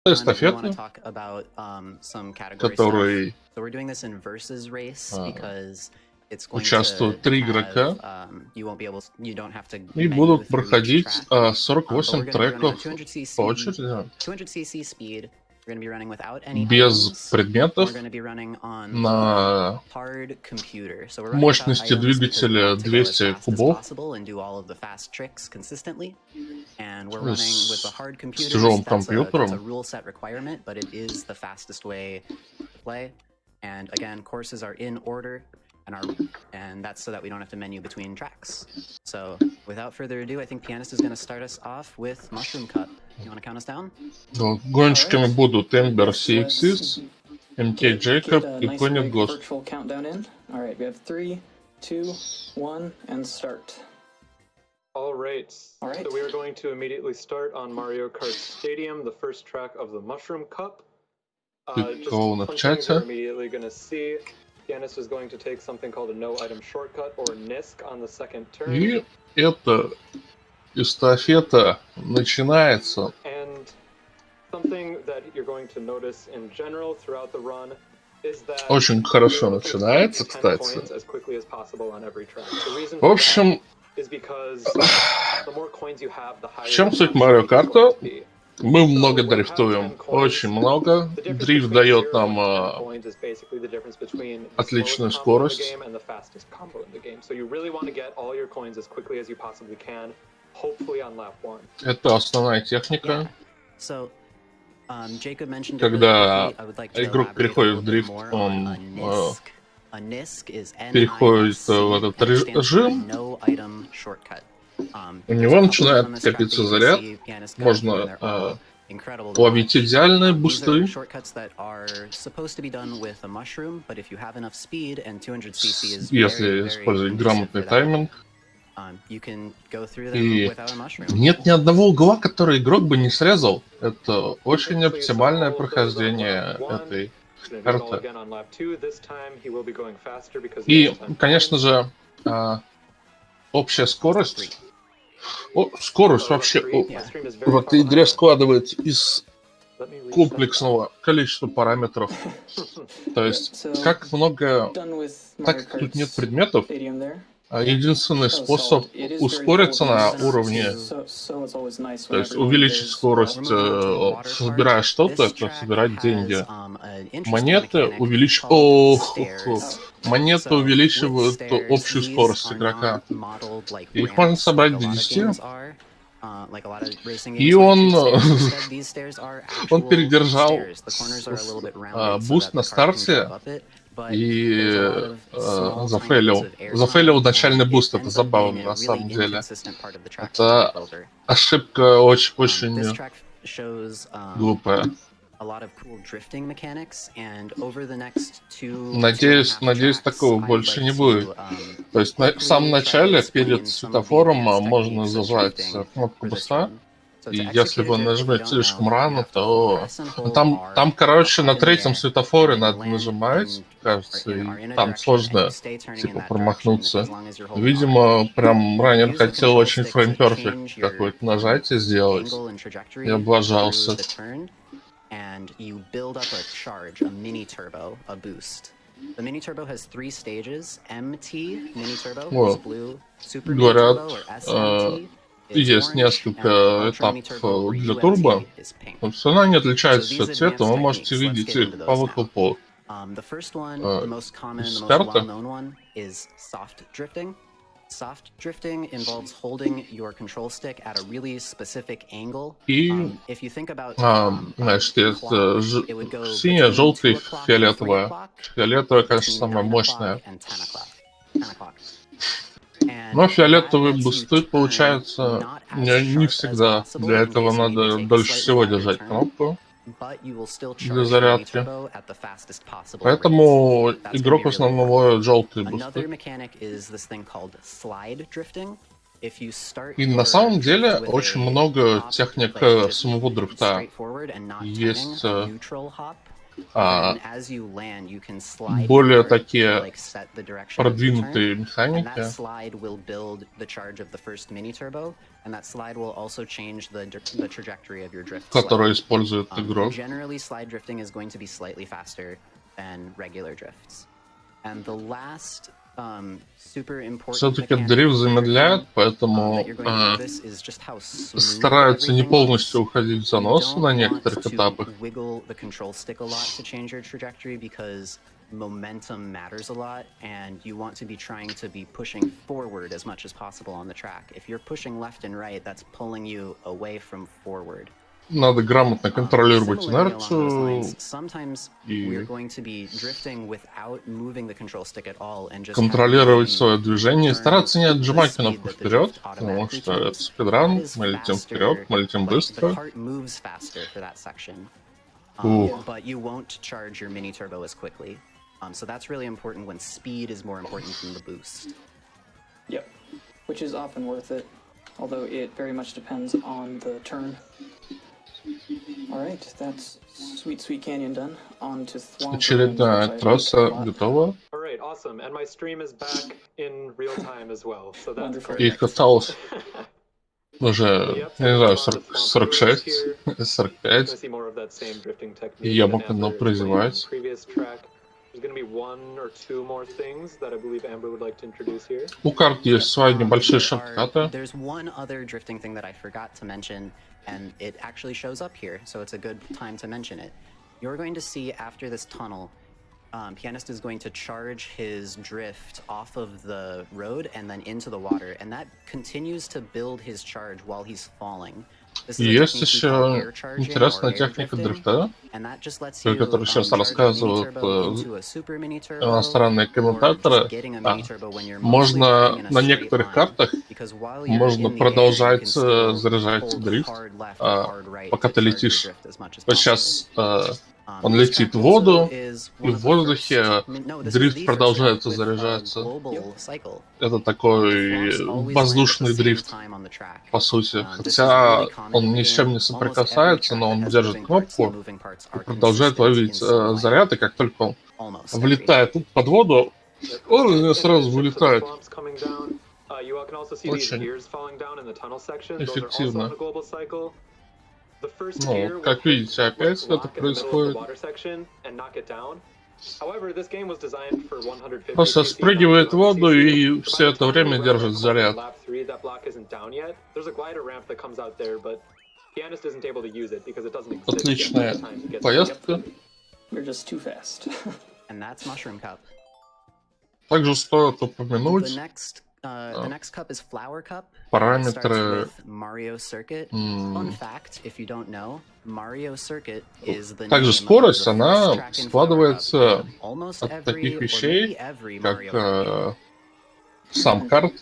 эстафеты, который участвуют 3 игрока и будут проходить 48 треков по очереди, без предметов, на мощности двигателя 200 кубов, с тяжелым компьютером. And that's so that we don't have to menu between tracks. So, without further ado, I think Pianist is going to start us off with Mushroom Cup. You want to count us down? Гонщиками будут Ember CXS, MK Jacob и Pony Ghost. All right, we have 3, 2, 1, and start. All right. So we are going to immediately start on Mario Kart Stadium, the first track of the Mushroom Cup. Just some things you're immediately going to see. Pianist is going to take something called a no-item shortcut, or NISC, on the second turn. И эта эстафета начинается. And something that you're going to notice in general throughout the run is that Очень хорошо начинается, кстати. В общем, в чем суть Марио Карта? Мы много дрифтуем, очень много. Дрифт дает нам отличную скорость. Это основная техника. Когда игрок переходит в дрифт, он переходит в этот режим, у него начинает копиться заряд, можно ловить идеальные бусты, если использовать грамотный тайминг. И нет ни одного угла, который игрок бы не срезал. Это очень оптимальное прохождение этой карты. И, конечно же, общая скорость. Скорость вообще в этой игре складывается из комплексного количества параметров. То есть, как много... Так как тут нет предметов, единственный способ ускориться на уровне, то есть увеличить скорость, собирая что-то, это собирать деньги. Монеты увеличивают общую скорость игрока. Их можно собрать до 10. И он передержал буст на старте и зафейлил начальный буст. Это забавно на самом деле. Это ошибка очень глупая. Надеюсь, такого больше не будет. То есть в самом начале, перед светофором, можно зажать кнопку буста. И если вы нажмете слишком рано, то... Там, короче, на третьем светофоре надо нажимать, кажется, и там сложно, типа, промахнуться. Видимо, прям ранее хотел очень фрейм-перфект какое-то нажатие сделать. Я облажался. And you build up a charge, a mini turbo, a boost. The mini turbo has 3 stages: MT mini turbo is blue, super mini turbo or SMT. Есть несколько этапов для турбо. Все равно они отличаются цветом, вы можете видеть их по выхлопу старта. Soft drifting involves holding your control stick at a really specific angle. И, if you think about, значит, это синяя, желтая, фиолетовая. Фиолетовая, конечно, самая мощная. Но фиолетовые бусты получаются не всегда. Для этого надо дольше всего держать кнопку для зарядки. Поэтому игрок в основном ловит желтые бусты. И на самом деле очень много техник самого дрифта. Есть более такие продвинутые механики, которые используют игрок. Все-таки дрифт замедляет, поэтому стараются не полностью уходить в занос на некоторых этапах. Momentum matters a lot, and you want to be trying to be pushing forward as much as possible on the track. If you're pushing left and right, that's pulling you away from forward. Надо грамотно контролировать инерцию и контролировать свое движение, стараться не отжимать кнопку вперед, потому что это спидран, мы летим вперед, мы летим быстро. So that's really important when speed is more important than the boost. Yep, which is often worth it, although it very much depends on the turn. Alright, that's Sweet Canyon done. On to Thwomp. Очередная трасса готова. Alright, awesome. And my stream is back in real time as well. So that's great. И каталось уже, не знаю, 46, 45. И я мог одно прозевать. There's going to be one or two more things that I believe Amber would like to introduce here. У карт есть свои небольшие шорткаты. There's one other drifting thing that I forgot to mention, and it actually shows up here, so it's a good time to mention it. You're going to see after this tunnel, Pianist is going to charge his drift off of the road and then into the water, and that continues to build his charge while he's falling. Есть еще интересная техника дрифта, про которую сейчас рассказывают иностранные комментаторы. Можно на некоторых картах можно продолжать заряжать дрифт, пока ты летишь. Вот сейчас он летит в воду, и в воздухе дрифт продолжается заряжаться. Это такой воздушный дрифт, по сути. Хотя он ни с чем не соприкасается, но он держит кнопку и продолжает ловить заряд, и как только он влетает под воду, он из нее сразу вылетает. Очень эффективно. Ну, как видите, опять это происходит. Просто спрыгивает в воду и все это время держит заряд. Отличная поездка. Также стоит упомянуть параметры. Также скорость, она складывается от таких вещей, как сам карт,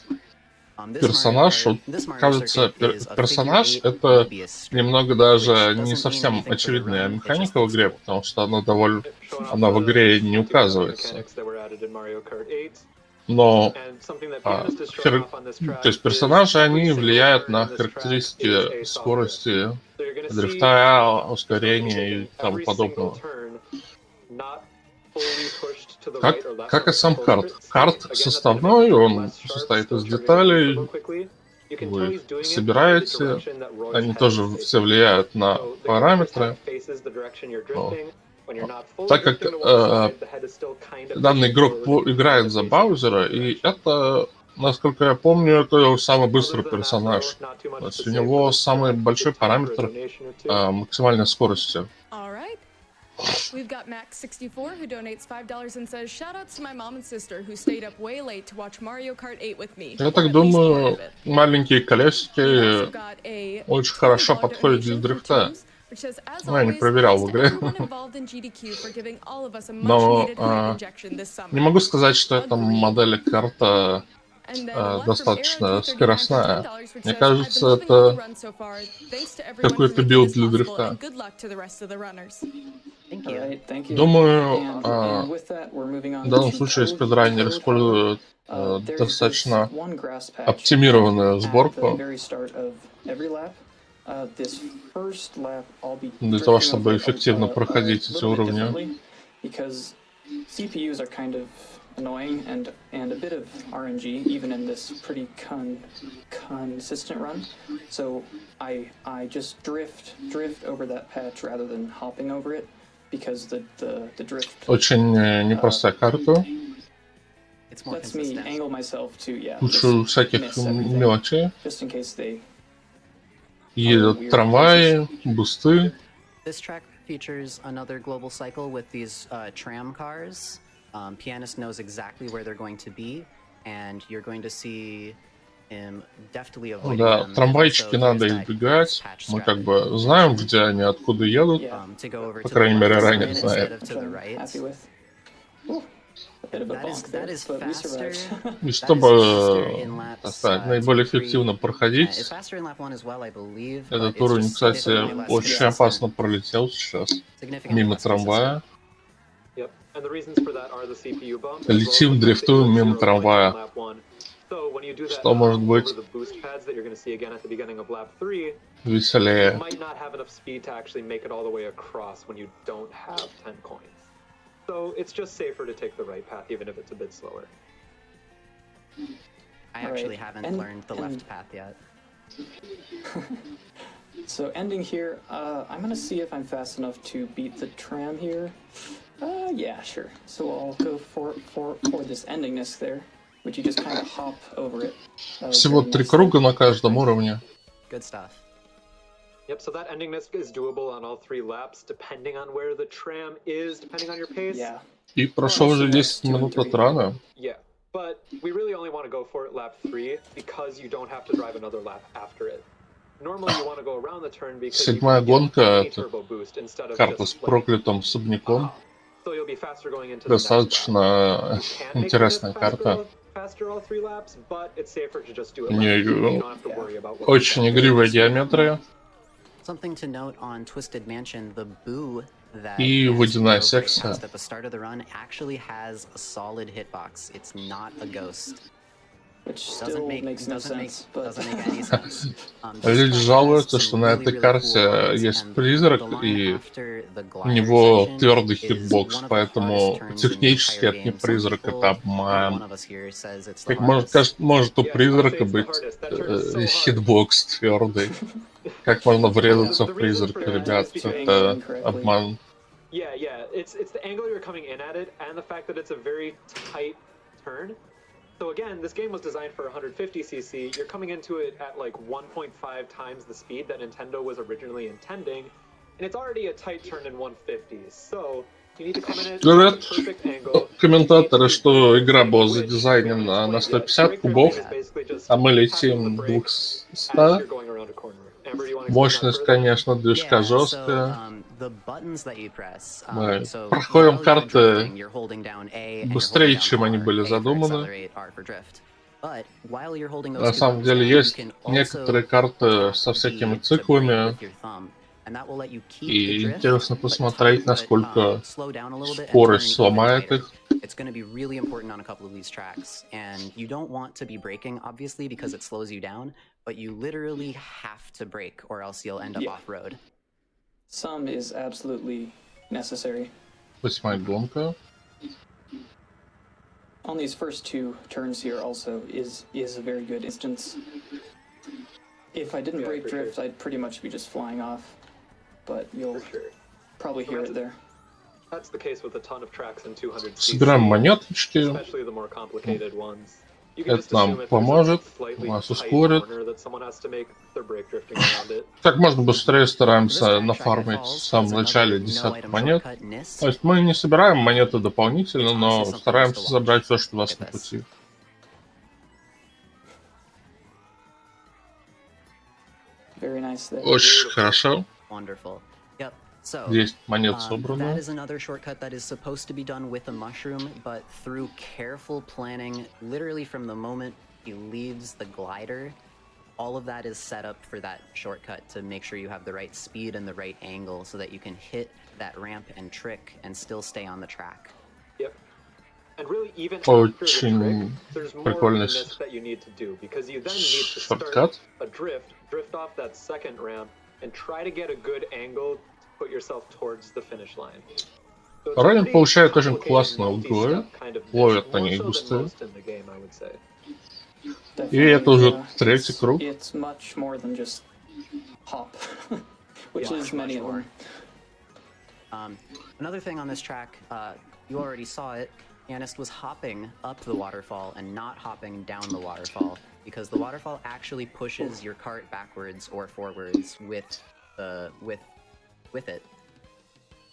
персонаж. Вот, кажется, персонаж — это немного даже не совсем очевидная механика в игре, потому что она в игре не указывается. Но то есть персонажи, они влияют на характеристики скорости, дрифта, ускорения и тому подобного. Как и сам карт. Карт составной, он состоит из деталей, вы собираете, они тоже все влияют на параметры. Так как данный игрок играет за Баузера, и это, насколько я помню, это самый быстрый персонаж. То есть у него самый большой параметр максимальной скорости. We've got Max64 who donates $5 and says, "Shout out to my mom and sister who stayed up way late to watch Mario Kart 8 with me." Я так думаю, маленькие колесики очень хорошо подходят для дрифта. Ну, я не проверял в игре. Но не могу сказать, что эта модель карта достаточно скоростная. Мне кажется, это какой-то билд для дрифта. Думаю, в данном случае спидранер использует достаточно оптимированную сборку. this first lap I'll be Для того, drifting чтобы over эффективно a проходить эти little bit уровни. differently, because CPUs are kind of annoying and a bit of RNG even in this pretty consistent run. So I just drift over that patch rather than hopping over it because the drift Очень непростая карта. lets me angle myself to Кучу всяких miss everything, мелочей. just in case they Едут трамваи, бусты. This track features another global cycle with these tram cars. Pianist knows exactly where they're going to be, and you're going to see him deftly avoiding Да, them. трамвайчики So надо there's that избегать. patch Мы как strategy. бы знаем, где они, откуда едут. To go over По to the крайней мере, left ранее side знает. instead of to the right. happy with. Ooh, a bit of a bonk there, That is but we faster. survived. И That чтобы, is faster in laps, так сказать, 2 наиболее and 3. эффективно It's проходить. faster in lap 1 as well, I believe, but Этот it's уровень, just кстати, significantly less очень consistent. опасно пролетел сейчас. Significantly Мимо less трамвая. Yep, and the reasons for that are the CPU bump. Летим, дрифтуем мимо трамвая. So when you do that Что может over быть the boost pads that you're going to see again at the beginning of lap 3, you веселее? might not have enough speed to actually make it all the way across when you don't have 10 coins. So it's just safer to take the right path even if it's a bit slower. I actually haven't learned the left path yet. So ending here, I'm gonna see if I'm fast enough to beat the tram here. Yeah, sure. So I'll go for this endingness there, which you just kind of hop over it. Всего 3 круга на каждом уровне. Good stuff. Yep, so that endingness is doable on all 3 laps, depending on where the tram is, depending on your pace. Yeah. И прошел уже 10 минут от рана. Yeah, but we really only want to go for it lap 3 because you don't have to drive another lap after it. Normally you want to go around the turn because you Седьмая can get гонка, any это turbo boost instead of карта с just like, проклятым особняком. so you'll be faster going into the next Достаточно lap. You can make интересная it карта. faster all 3 laps, but it's safer to just do it У lap 3. You нее don't have to worry about what очень игривая геометрия. Something to note on Twisted Mansion, the boo that И водяная секция. at the start of the run actually has a solid hitbox. It's not a ghost. Which still makes no sense, but... Doesn't make any sense. Люди жалуются, что на этой карте есть призрак, и у него твердый хитбокс, поэтому технически это не призрак, это обман. Как может у призрака быть хитбокс твердый? Как можно врезаться в призрак, ребят? Это обман. Yeah, it's the angle you're coming in at it, and the fact that it's a very tight turn. So again, this game was designed for 150cc. You're coming into it at like 1.5 times the speed that Nintendo was originally intending, and it's already a tight turn in 150. So you need to come in at a perfect angle. Комментаторы, что игра была задизайнена на 150 кубов, а мы летим 200. Мощность, конечно, движка жесткая. Мы проходим карты быстрее, чем они были задуманы. На самом деле есть некоторые карты со всякими циклами, и интересно посмотреть, насколько скорость сломает их. It's going to be really important on a couple of these tracks, and you don't want to be braking, obviously, because it slows you down, but you literally have to brake, or else you'll end up off-road. Some is absolutely necessary. 8-я гонка. On these first 2 turns here also is a very good instance. If I didn't brake drift, I'd pretty much be just flying off, but you'll probably hear it there. That's the case with a ton of tracks in 200cc, Собираем монеточки. especially the more complicated ones. Это нам поможет, нас ускорит. Как можно быстрее стараемся нафармить в самом начале десяток монет. То есть мы не собираем монеты дополнительно, но стараемся забрать все, что у вас на пути. Очень хорошо. 10 монет собрано. That is another shortcut that is supposed to be done with a mushroom, but through careful planning, literally from the moment he leaves the glider, all of that is set up for that shortcut to make sure you have the right speed and the right angle so that you can hit that ramp and trick and still stay on the track. Yep. Очень прикольный шорткат. Drift off that second ramp and try to get a good angle to put yourself towards the finish line. Ранен получает очень классно углы, ловят на них быстрее. И это уже третий круг. It's much more than just hop, which is many of them. Another thing on this track, you already saw it. Pianist was hopping up the waterfall and not hopping down the waterfall because the waterfall actually pushes your cart backwards or forwards with it.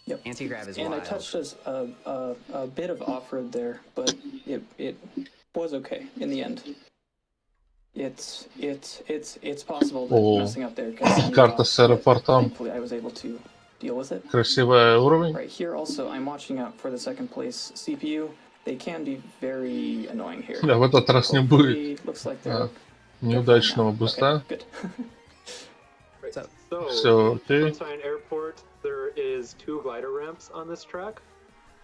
Yep. Anti-grav is and wild. I touched a bit of off-road there, but it was okay in the end. It's possible that messing up there. Карта с аэропортом. Thankfully, I was able to deal with it. Красивый уровень. Right here, also, I'm watching out for the second place CPU. They can be very annoying here. Да, в этот раз не будет неудачного Okay, буста. good. Все окей. Ofiциальный Airport, there is 2 glider ramps on this track,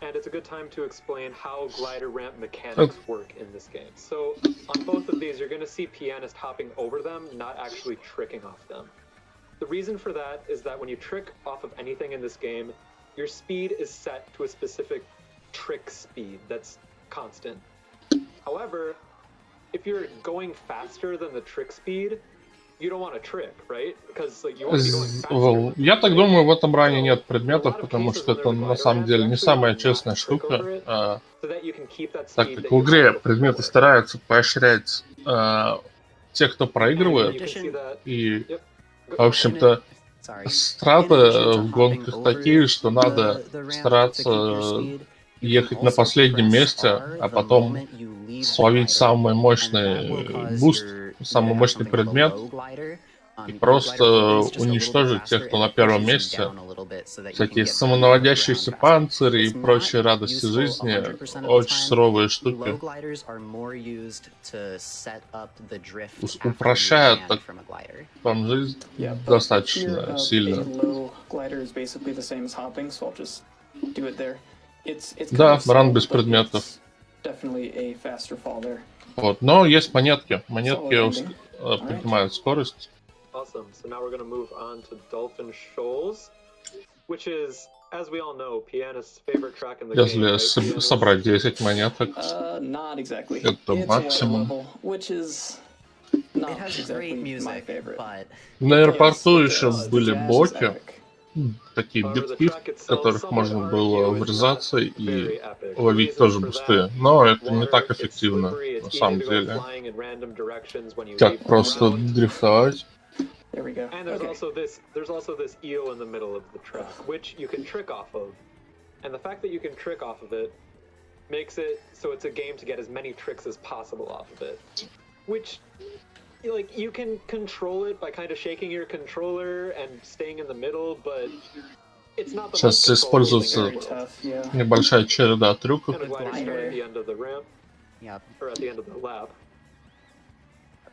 and it's a good time to explain how glider ramp mechanics work in this game. So on both of these, you're going to see Pianist hopping over them, not actually tricking off them. The reason for that is that when you trick off of anything in this game, your speed is set to a specific trick speed that's constant. However, if you're going faster than the trick speed, you don't want to trick, right? Because like you want to be going faster. Я так думаю, в этом ране нет предметов, потому что это на самом деле не самая честная штука. Так как в игре предметы стараются поощрять тех, кто проигрывает. И, в общем-то, страты в гонках такие, что надо стараться ехать на последнем месте, а потом словить самый мощный буст, самый мощный предмет и просто уничтожить тех, кто на первом месте. Всякие самонаводящиеся панцири и прочие радости жизни — очень суровые штуки. Упрощают так вам жизнь достаточно сильно. Да, ран без предметов. Вот, но есть монетки. Монетки поднимают скорость. Awesome. So now we're going to move on to Dolphin Shoals, which is, as we all know, Pianist's favorite track in the game. Если собрать 10 монеток, not exactly. Это максимум. It has great music, but На аэропорту еще были блоки, такие битки, в которых можно было врезаться и ловить тоже бусты. Но это не так эффективно, на самом деле, как просто дрифтовать. There we go. And there's also this eel in the middle of the track, which you can trick off of. And the fact that you can trick off of it makes it so it's a game to get as many tricks as possible off of it. Which, like, you can control it by kind of shaking your controller and staying in the middle, but it's not the Сейчас используется небольшая череда трюков.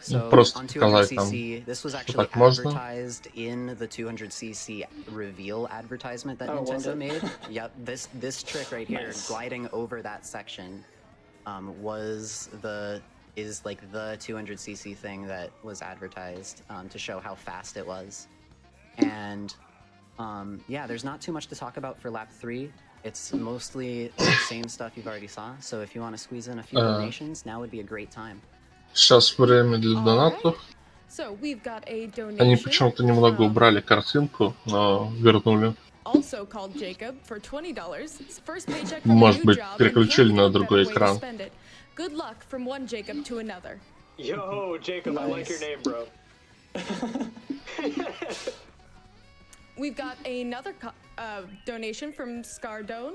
So Просто on показать там, 200cc, this was что actually так можно. advertised in the 200cc reveal advertisement that Nintendo made. Yep, this trick right here, gliding over that section, is like the 200cc thing that was advertised to show how fast it was. And yeah, there's not too much to talk about for lap 3. It's mostly the same stuff you've already saw. So if you want to squeeze in a few donations, now would be a great time. Сейчас время для донатов. Они почему-то немного убрали картинку, но вернули. Может быть, переключили на другой экран. Yo, Jacob, I like your name, bro. We've got another donation from Scardone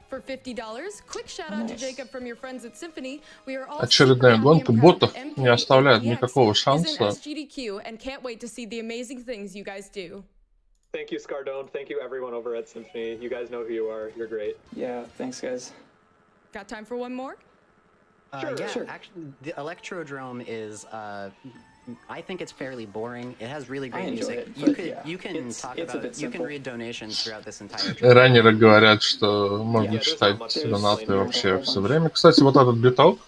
for $50. Quick shout out to Jacob from your friends at Symphony. We are all Очередная гонка ботов не оставляет никакого шанса. And can't wait to see the amazing things you guys do. Thank you, Scardone. Thank you, everyone over at Symphony. You guys know who you are. You're great. Yeah, thanks, guys. Got time for one more? Yeah, sure. Actually, the Electrodrome is I think it's fairly boring. It has really I great enjoy music. it, but yeah, You can it's talk a about bit you can simple. read donations throughout this entire trip. Раннеры говорят, что можно Yeah, there's читать not much There's донаты explaining. вообще not a все whole время. Кстати, вот этот биток,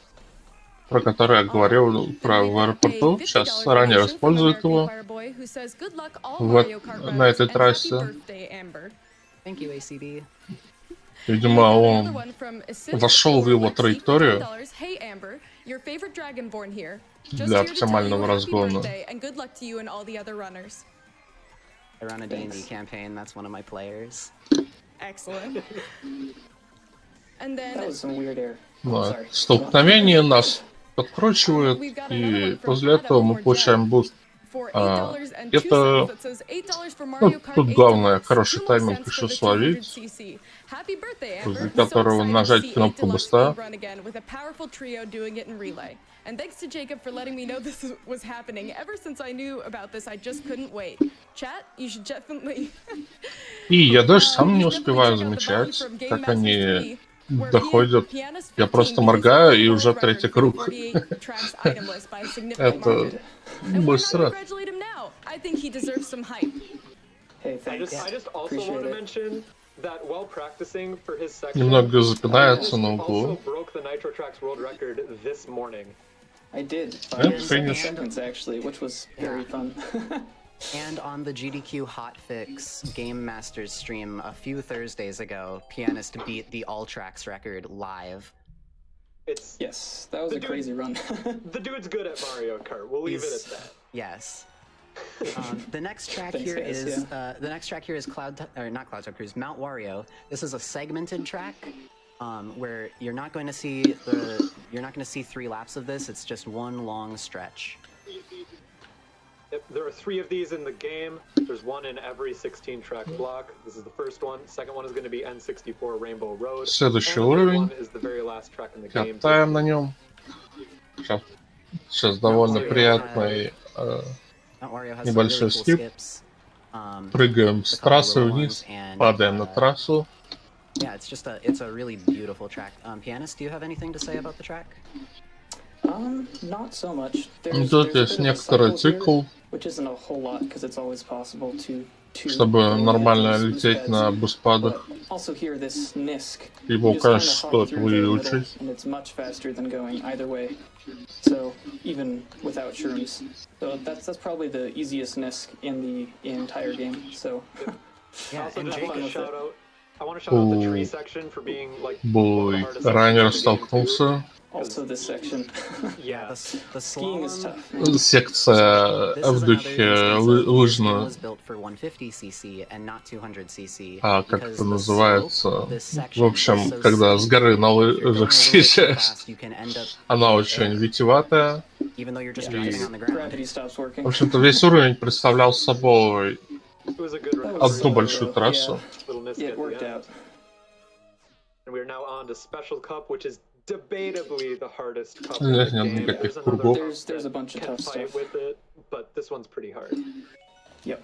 про который я говорил, про в аэропорту, сейчас раннер использует его на этой трассе. Thank you, ACB. Видимо, он вошел в его траекторию для оптимального разгона. I run a D&D campaign. That's one of my players. Excellent. And That then was some weird air. Да. Sorry. Столкновение нас подкручивает, и после этого мы получаем буст. Это... Ну, тут главное хороший тайминг еще словить, после которого нажать кнопку буста. And thanks to Jacob for letting me know this was happening. Ever since I knew about this, I just couldn't wait. Chat, you should definitely... И я даже сам не успеваю замечать, как они доходят. Я просто моргаю, и уже третий круг. Это быстро. Hey, thanks. I just also Appreciate want to it. mention that while practicing for his section, Немного запинается на also углу. broke the Nitro Tracks world record this morning. I did. By Yeah, 7 finish. seconds, actually, which was very fun. And on the GDQ Hotfix Game Masters stream a few Thursdays ago, Pianist beat the All Tracks record live. It's Yes, that was The a dude- crazy run. the dude's good at Mario Kart. We'll leave it at that. Yes. The next track Thanks, here guys, is not Cloud Top Cruise, Mount Wario. This is a segmented track where you're not going to see 3 laps of this. It's just one long stretch. There are 3 of these in the game. There's one in every 16-track block. This is the first one. Second one is going to be N64 Rainbow Road. Следующий And the third уровень. one is the very last track in the game. Катаем на нем. Сейчас довольно приятный. Mount Wario has Небольшой some really cool скип. skips. Прыгаем с a couple трассы little вниз, ones, and, падаем на трассу. Yeah, it's a really beautiful track. Pianist, do you have anything to say about the track? Not so much. Тут There's есть a bit of a некоторый cycle here, цикл, which isn't a whole lot because it's always possible to чтобы go нормально into those лететь pads. на буспадах. But also here, this NISC, Его, you just конечно, kinda hop стоит through the middle, выучить. and it's much faster than going either way. So even without shrooms, so that's probably the easiest NISC in the entire game. So Yeah, Also, and just want to Jacob, shout out. I want to shout out the tree Ooh. section for being like one of the Бой. hardest Раннер sections in the game, too. столкнулся. also this section. Yeah. the Skiing is slalom. tough. Man. Секция This в is духе another instance of this game лыжную. was built for 150cc and not 200cc. А как because это the называется? slope of this В section общем, is so когда с steep, горы на if you're going a лыжах little bit too съезжаешь, fast, you can end up она in the очень air, витиеватая. even though you're just Yeah, driving on the ground. gravity stops working. В общем-то, весь уровень представлял собой It was a good That recovery. was одну so- большую трассу. Little Nisk Yeah, at it the worked end. out. And we are now on to Special Cup, which is debatably the hardest cup in Здесь the нет game. никаких There's another кругов. cup There's a that bunch of can tough fight stuff. with it, but this one's pretty hard. Yep.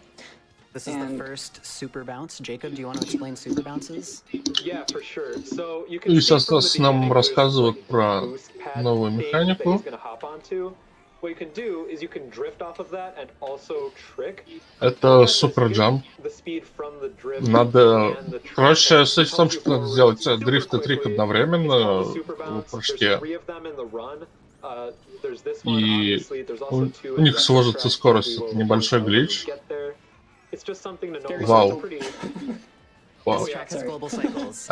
This is And- the first super bounce. Jacob, do you want to explain super bounces? Yeah, for sure. So you can И see сейчас from the нам beginning, there's рассказывают like про boost pad новую thing that механику. he's gonna hop onto. What you can do is you can drift off of that and also trick. Это супер джамп. The speed from the drift Надо... and the trick Короче, суть в help том, you что надо forward сделать super дрифт и трик quickly. одновременно It's called the super в bounce. There's прыжке. 3 of them in the run. There's this one, И obviously. There's also 2 у них in the сложится track скорость. that we Это will небольшой point out when we глич. get there. It's just something to know Very about. Вау. It's pretty- Вау. This track has Sorry. global cycles.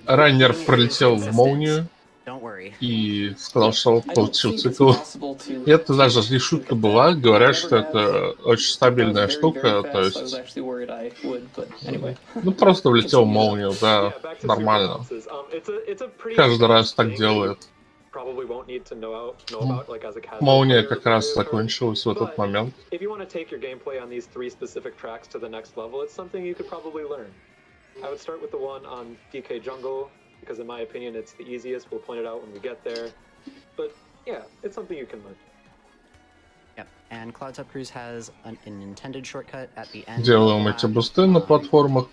Раннер Being пролетел в inconsistent. молнию Don't worry. и сказал, что вот I don't получил think it's цикл. possible to. И это даже не шутка look at была. that. Говорят, I что never have. это очень That was стабильная very, штука. very То fast, so I was есть, actually worried I would, but anyway. ну просто влетел в молнию, Yeah, да, back to super нормально. bounces. It's a pretty Каждый раз advanced так thing that you делает. probably won't need to know about, like as a casual Молния player как of раз Mario Kart. закончилась в этот But момент. if you want to take your gameplay on these 3 specific tracks to the next level, it's something you could probably learn. I would start with the one on DK Jungle, because in my opinion it's the easiest. We'll point it out when we get there. But yeah, it's something you can learn. Yep. And Cloud Top Cruise has an intended shortcut at the end. Делаем of эти the lap. бусты на платформах.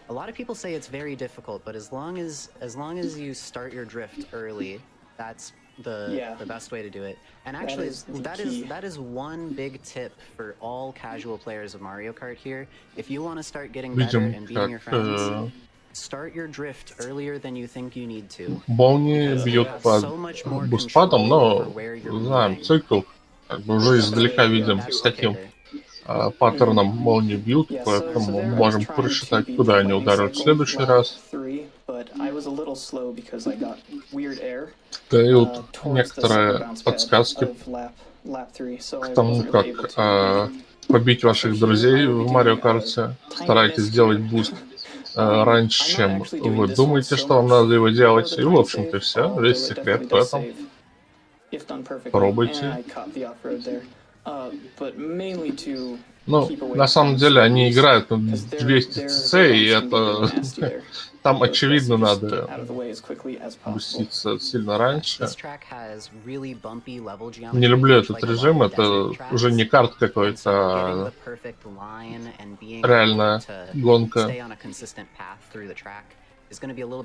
A lot of people say it's very difficult, but as long as you start your drift early, that's the best way to do it. And actually, that is one big tip for all casual players of Mario Kart here. If you want to start getting better and beating your friends, start your drift earlier than you think you need to. Молнии бьют под буспадом, но знаем цикл, как бы уже издалека видим, с каким паттерном молнии бьют, поэтому можем просчитать, куда они ударят в следующий раз. Дают некоторые подсказки к тому, как побить ваших друзей в Марио Карте. Старайтесь сделать буст раньше, чем вы думаете, что вам надо его делать. И, в общем-то, все. Весь секрет в этом. Пробуйте. Ну, на самом деле, они играют на 200 ЦЦ, и это... Там, очевидно, надо буститься сильно раньше. Не люблю этот режим, это уже не карт какой-то, а реальная гонка.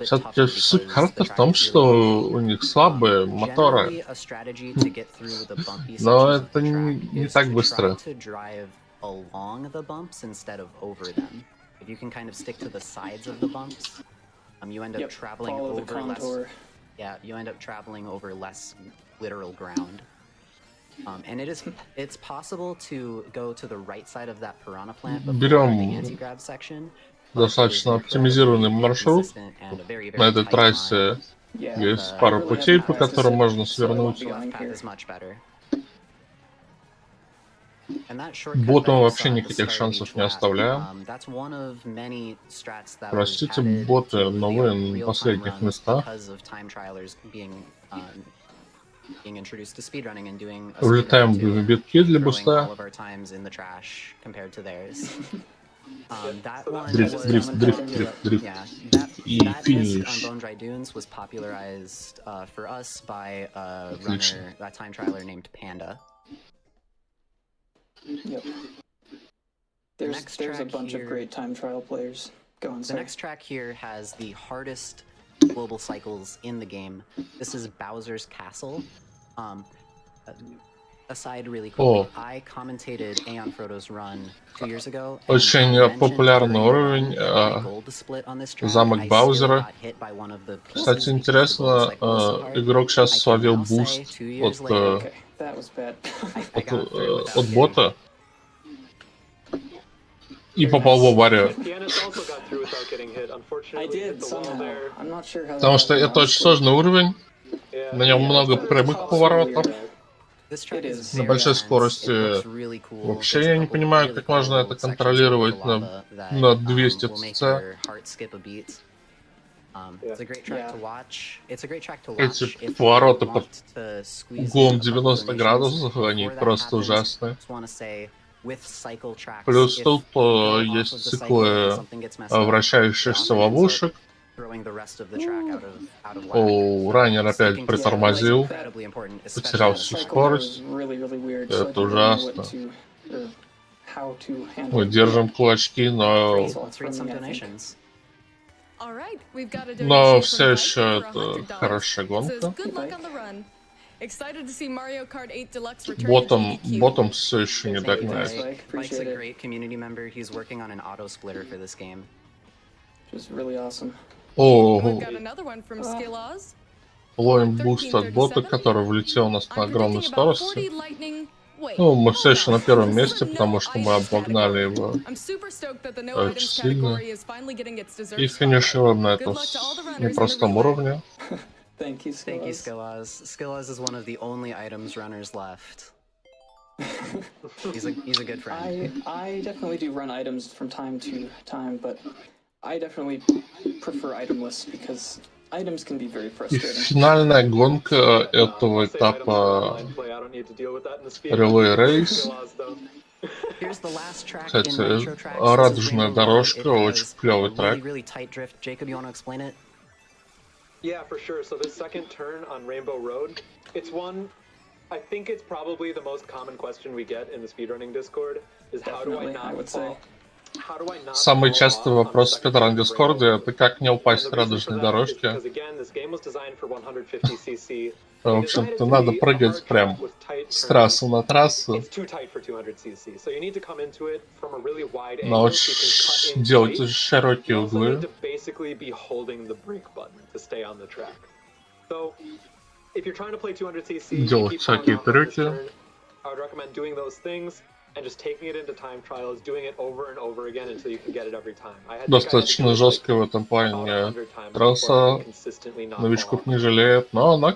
Все-таки суть карты в том, что у них слабые моторы, но это не так быстро. If you can kind of stick to the sides of the bumps, you end up traveling over less. Yeah, you end up traveling over less literal ground. And it's possible to go to the right side of that piranha plant before the anti-grab section. Достаточно оптимизированный маршрут. На этой трассе есть пара путей, по которым можно свернуть. Ботам вообще никаких шансов не оставляем. Простите, боты, но вы на последних местах. Влетаем в битки для буста. Дрифт. И финиш. Отлично. Yep. There's a bunch of great time trial players. Go on. The next track here has the hardest global cycles in the game. This is Bowser's Castle. Aside really quickly, I commentated Aeon Frodo's run 2 years ago. Очень популярный уровень. Замок Баузера. Кстати, интересно, игрок сейчас словил буст от бота и попал в аварию. Потому что это очень сложный уровень, на нем много прямых поворотов, на большой скорости. Вообще я не понимаю, как можно это контролировать на 200 ЦЦ. Эти повороты под углом 90 градусов, они просто ужасные. Плюс тут есть циклы вращающихся ловушек. Раннер опять притормозил, потерял всю скорость. Это ужасно. Мы держим кулачки, но все еще это хорошая гонка. Ботом все еще не догнать. Ловим буст от бота, который влетел у нас на огромной скорости. Ну, мы все еще на первом месте, потому что мы обогнали его очень сильно. И финишируем на этом непростом уровне. Thank you, Skillaz. Skillaz is one of the only items runners left. He's a good friend. I definitely do run items from time to time, but I definitely prefer itemless because items can be very frustrating. Финальная гонка этого этапа Relay Race. Кстати, радужная дорожка, очень клевый трек. Yeah, for sure. So this second turn on Rainbow Road, it's one, I think it's probably the most common question we get in the speedrunning Discord, is how do I not fall? Самый частый вопрос в спидран Дискорде — это как не упасть с радужной дорожки. В общем-то, надо прыгать прям с трассы на трассу. Делать широкие углы. Делать всякие трюки. Достаточно жесткая в этом плане трасса. Новичков не жалеет, но она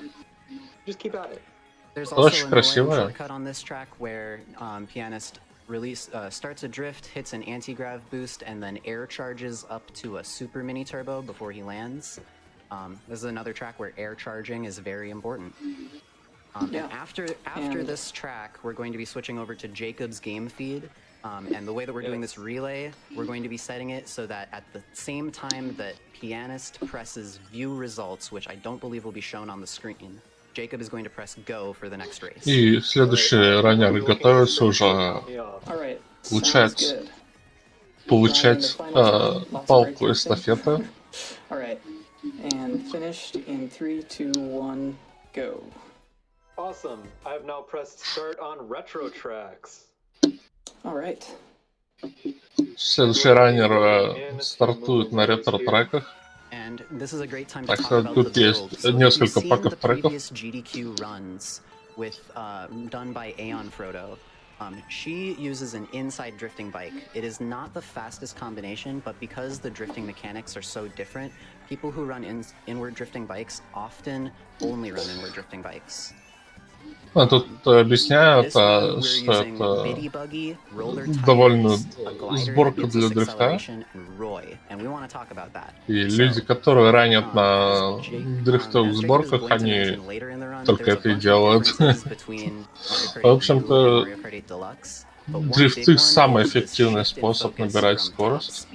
очень красивая. Starts a drift, hits an anti-grav boost, and then air charges up to a super mini turbo before he lands. This is another track where air charging is very important. And after this track, we're going to be switching over to Jacob's game feed. And the way that we're doing this relay, we're going to be setting it so that at the same time that Pianist presses view results, which I don't believe will be shown on the screen, Jacob is going to press go for the next race. И следующий раннер готовится уже получать палку эстафеты. And finished in 3, 2, 1, go. Awesome. I have now pressed start on retro tracks. All right. Следующий раннер стартует на ретро-треках. Так что тут есть несколько паков треков. She uses an inside drifting bike. It is not the fastest combination, but because the drifting mechanics are so different, people who run inward drifting bikes often only run inward drifting bikes. Тут объясняют, что это довольно сборка для дрифта. И люди, которые ранят на дрифтовых сборках, они только это и делают. В общем-то, дрифты — самый эффективный способ набирать скорость.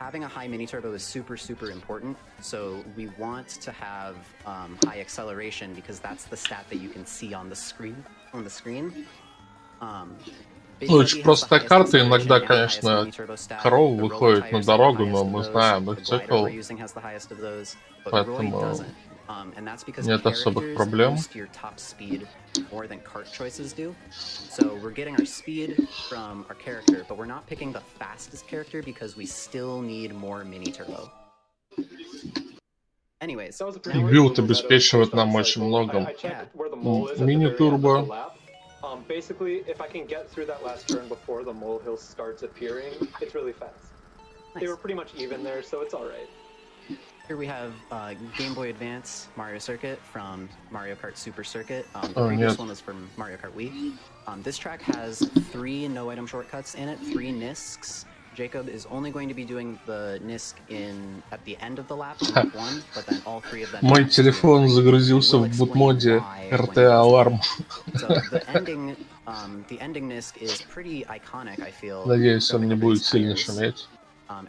Having a high mini turbo is super important, so we want to have high acceleration because that's the stat that you can see on the screen. Очень простая карта. Иногда, конечно, корова выходит на дорогу, но мы знаем их цикл, поэтому нет особых проблем. More than Kart choices do. So we're getting our speed from our character, but we're not picking the fastest character because we still need more mini turbo. Anyways, билд обеспечивает нам очень много мини-турбо. Basically, if I can get through that last turn before the molehill starts appearing, it's really fast. They were pretty much even there, so it's alright. Here we have Game Boy Advance Mario Circuit from Mario Kart Super Circuit. The previous one was from Mario Kart Wii. This track has 3 no-item shortcuts in it, 3 NISCs. Jacob is only going to be doing the NISC at the end of the lap, lap 1, but then all 3 of them... Мой телефон загрузился в бут-моде RTA Alarm. So the ending NISC is pretty iconic, I feel. Надеюсь, он не будет сильно шуметь.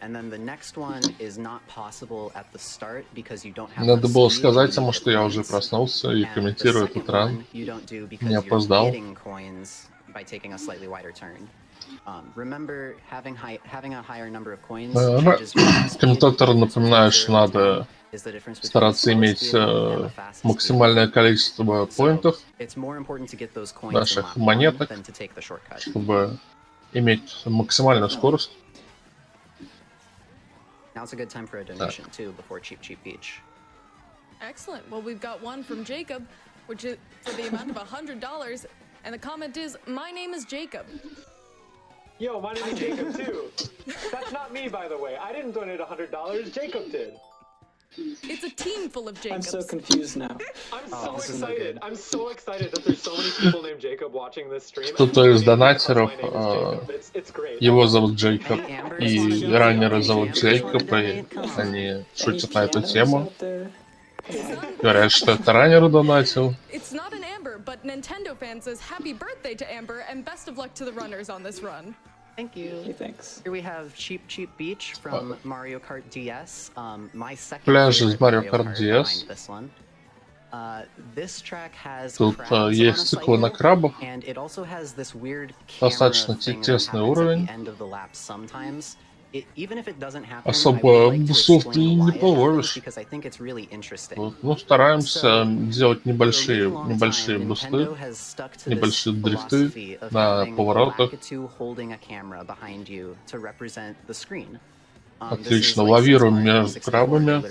And then the next one is not possible at the start because you don't have. Надо было сказать ему, что я уже проснулся и комментирую этот ран. Не опоздал. Комментатор напоминает, что надо стараться иметь максимальное количество поинтов, наших монеток, чтобы иметь максимальную скорость. Now's a good time for a donation too before Cheap Beach. Excellent. Well, we've got one from Jacob, which is for the amount of $100, and the comment is, "My name is Jacob." Yo, my name is Jacob too. That's not me, by the way. I didn't donate $100. Jacob did. It's a team full of Jacobs. I'm so confused now. I'm so excited. I'm so excited that there's so many people named Jacob watching this stream. Кто-то из донатеров, его зовут Джейкоб, и раннера зовут Джейкоб, и они шутят на эту тему. Говорят, что это раннер донатил. It's not an Amber, but Nintendo fan says happy birthday to Amber and best of luck to the runners on this run. Thank you. Hey, thanks. Here we have Cheap Beach from Mario Kart DS. My second Пляж из Mario Kart DS. This one. This track has Тут есть циклы на крабов. and it also has this weird Достаточно тесный уровень. особо бусов ты не положишь. Вот. Ну, стараемся делать небольшие бусты, небольшие дрифты на поворотах. Отлично, лавируем между крабами.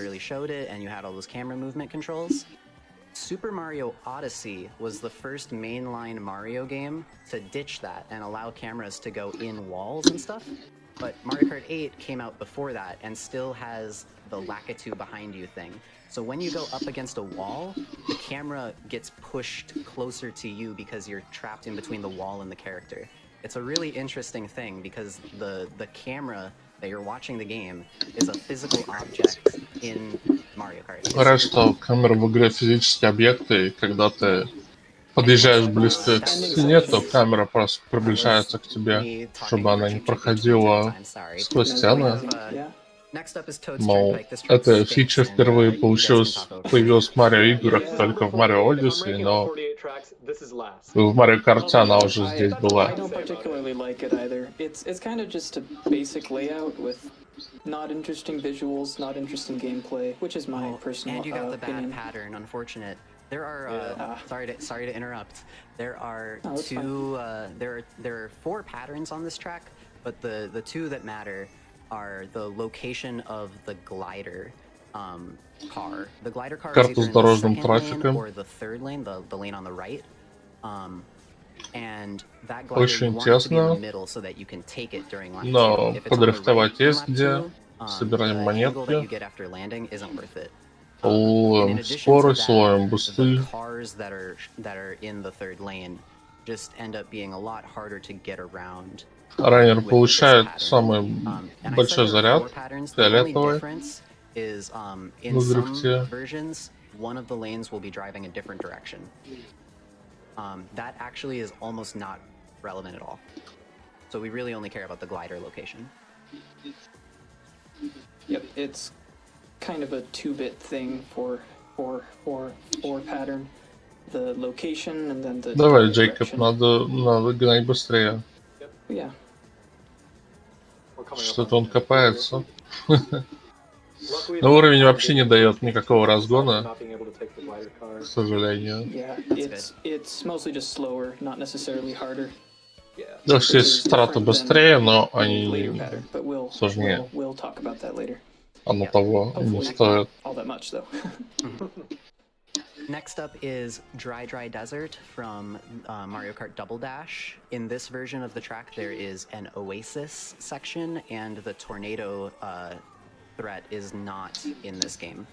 Super Mario Odyssey was the first mainline Mario game to ditch that and allow cameras to go in walls and stuff. But Mario Kart 8 came out before that and still has the Lakitu behind you thing. So when you go up against a wall, the camera gets pushed closer to you because you're trapped in between the wall and the character. It's a really interesting thing because the camera that you're watching the game is a physical object in Mario Kart. Говорят, что камера в игре физические объекты, и когда ты подъезжаешь близко к стене, то камера просто приближается к тебе, чтобы она не проходила сквозь стены. Мол, эта фича впервые появилась в Марио играх только в Марио Odyssey, но в Марио Kart она уже здесь была. Not interesting visuals, not interesting gameplay, which is my personal opinion. And you got the bad opinion. pattern, unfortunate. There are sorry to interrupt. There are there are 4 patterns on this track, but the 2 that matter are the location of the glider car. The glider car is either in the second lane or the third lane, the lane on the right. And that glider you want it to be in the middle so that you can take it during lap 2. If it's on the right in lap 2, собираем the angle that you монетки, get after landing isn't worth it. ловим скорость, ловим бусты. The cars that are in the third lane just end up being a lot harder to get around. Раннер получает самый большой заряд, фиолетовый, is на in some дрифте. versions one of the lanes will be driving a different direction. That actually is almost not relevant at all. So we really only care about the glider location. Yep, it's kind of a 2-bit thing for pattern. The location and then the Давай, Джейкоб, надо гнать быстрее. Yeah. Что-то он копается. Но уровень вообще не дает никакого разгона, к сожалению. It's mostly just slower, not necessarily harder. То есть есть страты быстрее, но они сложнее. Оно того не стоит. Next up is Dry Desert from Mario Kart Double Dash. In this version of the track, there is an oasis section, and the tornado threat is not in this game.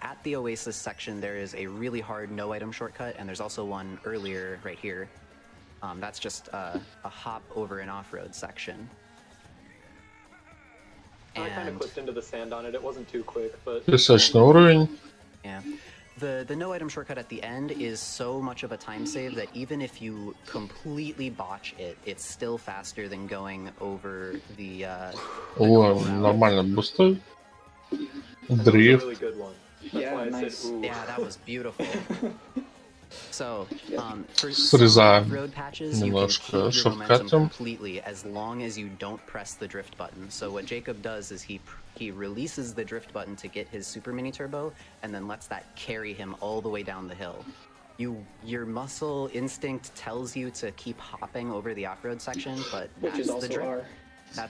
At the oasis section, there is a really hard no-item shortcut, and there's also one earlier right here. That's just a hop over an off-road section. I kind of clipped into the sand on it. It wasn't too quick, but... Песочный уровень. Yeah. The no-item shortcut at the end is so much of a time save that even if you completely botch it, it's still faster than going over the О, нормально бусты. Дрифт. Yeah, nice. Yeah, that was beautiful. So, for Срезаем road patches, you can немножко keep your momentum шорткатом. completely as long as you don't press the drift button. So what Jacob does is he releases the drift button to get his super mini turbo, and then lets that carry him all the way down the hill. Your muscle instinct tells you to keep hopping over the off-road section, but that's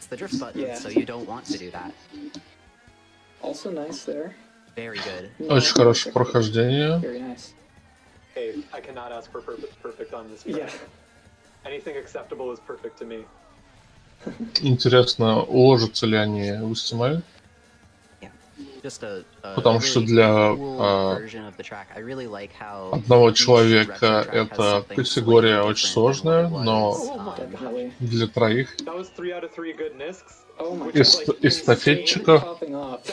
the drift button, so you don't want to do that. Also nice there. Very good. Очень хорошее прохождение. Very nice. Hey, I cannot ask for perfect on this track. Yeah. Anything acceptable is perfect to me. Интересно, уложатся ли они в стималь? Потому что для одного человека эта категория очень сложная, но для троих эстафетчиков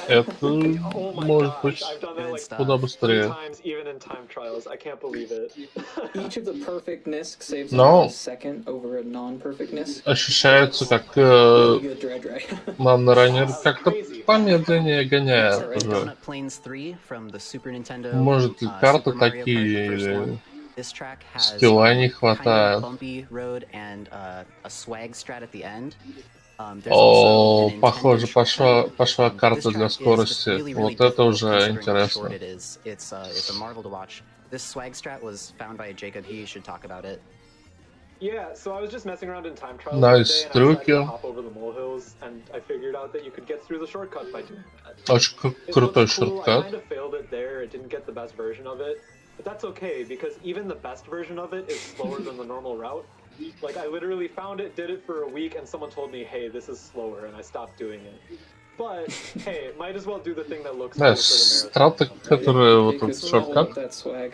это может быть куда быстрее. Но ощущается, как на раннер как-то помедленнее гоняет уже. Может ли карты такие, или скилла не хватает? О, похоже, пошла карта для скорости. Вот это уже интересно. This swag strat was found by Jacob. He should talk about it. Yeah, so I was just messing around in time trials Nice one day, and I decided трюки. to hop over the molehills, and I figured out that you could get through the shortcut by doing that. Очень It крутой looks cool. I шорткат. kind of failed it there. It didn't get the best version of it, but that's okay because even the best version of it is slower than the normal route. Like I literally found it, did it for a week, and someone told me, "Hey, this is slower," and I stopped doing it. But hey, might as well do the thing that looks cool Да, for the страты, marathon. которые вот этот шорткат, That swag.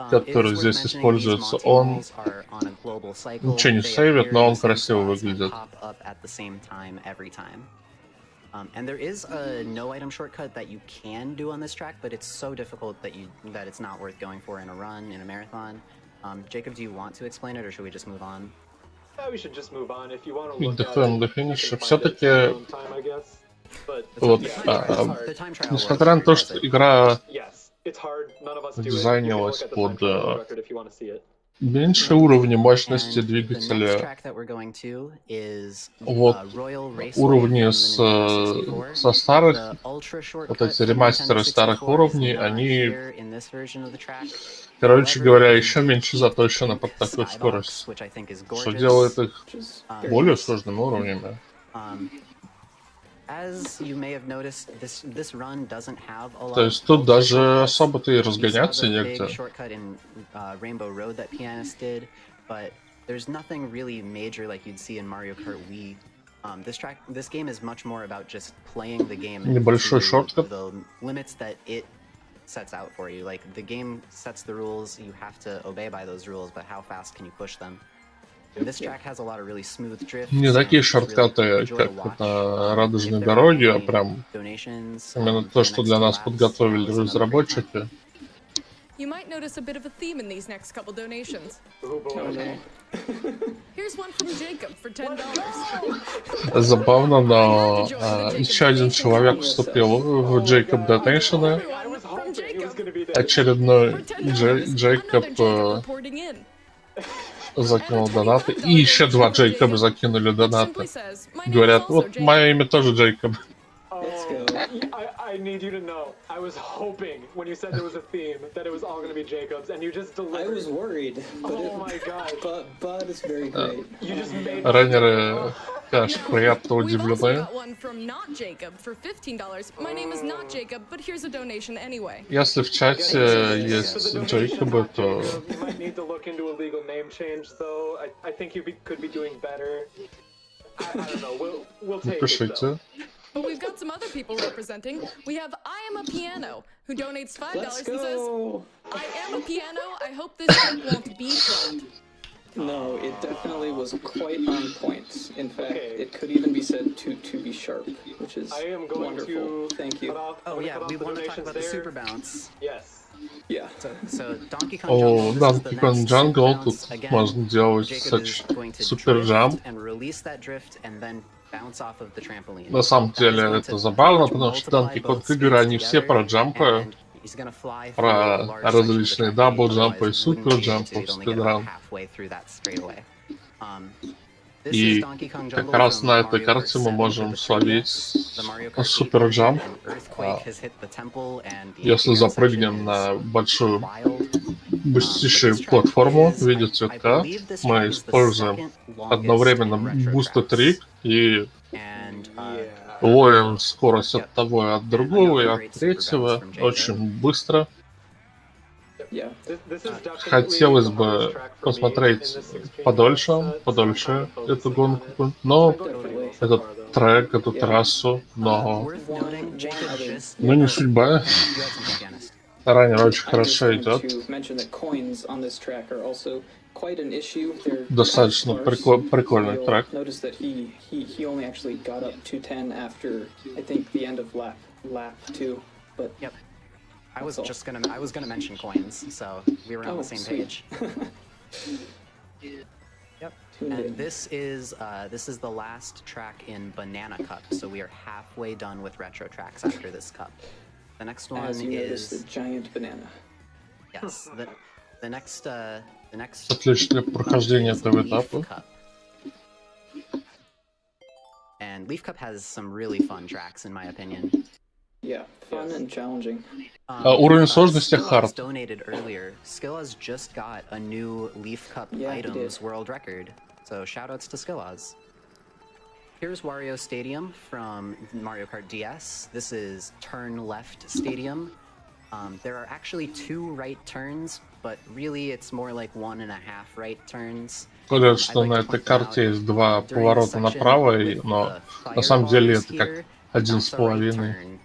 который здесь используется, он ничего не сейвит, но он красиво выглядит. And there is a no item shortcut that you can do on this track, but it's so difficult that it's not worth going for in a run, in a marathon. Jacob, do you want to explain it, or should we just move on? Yeah, we should just move on. If you want to look at Доходим до it, you финиша. can find it Все-таки, some time, I guess. But вот, yeah, it's hard. несмотря на то, что игра Yes, it's hard. None of us do it. You can дизайнилась look at the под time trial record if you want to see it. меньше уровня мощности And the next двигателя, track that we're going to is вот Royal Raceway уровни from the Nintendo 64. со старых, The ultra shortcut вот эти from ремастеры Nintendo старых 64 уровней, is not они, here in this version of the track. короче However, говоря, they еще did меньше keep заточены Pink под такую Skybox, скорость, which I think is что gorgeous. делает их Which is более сложными уровнями. As you may have noticed, this run doesn't have a lot То of есть тут ultra даже shortcuts. особо-то и You saw разгоняться the негде. big shortcut in Rainbow Road that Pianist did, but there's nothing really major like you'd see in Mario Kart Wii. This game is much more about just playing the game Небольшой to шорткат. the limits that it sets out for you. Like the game sets the rules, you have to obey by those rules, but how fast can you push them? And this track has a lot of really smooth drifts. Не такие and it's really шорткаты, enjoy to как watch. на If Радужной there are дороге, а any прям donations, именно for то, the что next для two нас laps, подготовили now is another great time. разработчики. You might notice a bit of a theme in these next couple donations. Oh boy. Here's one from Jacob for $10. Забавно, но еще один человек вступил в Jacob Donation'ы. I was hoping he was going to be there. Очередной For $10, Джейкоб another Jacob reporting in. закинул донаты. И еще два Джейкоба закинули Which донаты. simply says, my name is Говорят, also вот Jacob. мое имя тоже Джейкоб. Let's go. I need you to know, I was hoping when you said there was a theme that it was all going to be Jacob's, and you just I delivered. was worried, but Oh my god. but it's very great. You just made Раннеры, конечно, приятно We've also удивлены. got one from Not Jacob for $15. My name is Not Jacob, but here's a donation anyway. Если в чате есть Джейкобы, то You might need to look into a legal name change, though. I think you could be doing better. I don't know. We'll take it, напишите. though. But we've got some other people representing. We have I Am a Piano, who donates $5 Let's and says, go. I am a piano, I hope this joke won't be flat. No, it definitely was quite on point. In fact, Okay. it could even be said to be sharp, which is I am going wonderful. to Thank cut you. off. Oh I'm yeah, gonna we cut off want to talk donations about the there. super bounce. Yes. Yeah. So Donkey Kong О, Jungle, this is Donkey the Kong next Jungle, super bounce. тут Again, можно делать Jacob is going to супер drift джамп. and release that drift and then bounce off of the trampoline. На самом That is деле going это to забавно, pretty much потому что multiply Donkey both Kong игры, speeds они все про together, джампы, and he's gonna fly through про a large section of the различные track that дабл you джампы и otherwise wouldn't супер be able to джампы do. в You'd only get about спидран. halfway through that straightaway. This is И Donkey Kong как Jungle раз from на этой Mario Kart карте мы 7 for можем the словить 3DS. The Mario Kart 8 супер джамп. version, an earthquake has hit the temple, and the Если underground запрыгнем section на is большую, wild. быстрейшую But this track платформу в is, виде I цветка, believe this мы track is the используем second longest одновременно in retro буста tracks. 3 и And ловим скорость от Yep. того и от And другого, и another от great super bounce третьего from Jacob. очень быстро. Yeah. This is definitely Хотелось the hardest бы track for me in посмотреть this extreme подольше set, so I'm kind of эту focusing on гонку, it. но It's been going well so этот far, though. трек, эту Yeah. трассу, но Worth noting, Jacob just ну не судьба. you had something, Janice. Ранее очень I just хорошо wanted идет. to mention that coins on this track are also quite an issue. They're Достаточно kind of sparse. прикольный You'll трек. notice that he only actually got up to 10 after I think the end of lap 2, but Yep. I was all. gonna mention coins, so we were on Oh, the same sweet. page. Yep. Tuned in. And this is the last track in Banana Cup, so we are halfway done with retro tracks after this cup. The next one As you notice, the is giant banana. yes. The next Отличное прохождение is этого Leaf этапа. Cup. And Leaf Cup has some really fun tracks, in my opinion. Yeah, fun and challenging. Уровень сложности hard. Donated earlier. Skillaz just got a new Leaf Cup items world record. So shoutouts to Skillaz. Here's Wario Stadium from Mario Kart DS. This is turn left stadium. There are actually 2 right turns, but really it's more like 1.5 right turns. Говорят, что на этой карте есть 2 поворота направо, но на самом деле это как 1,5.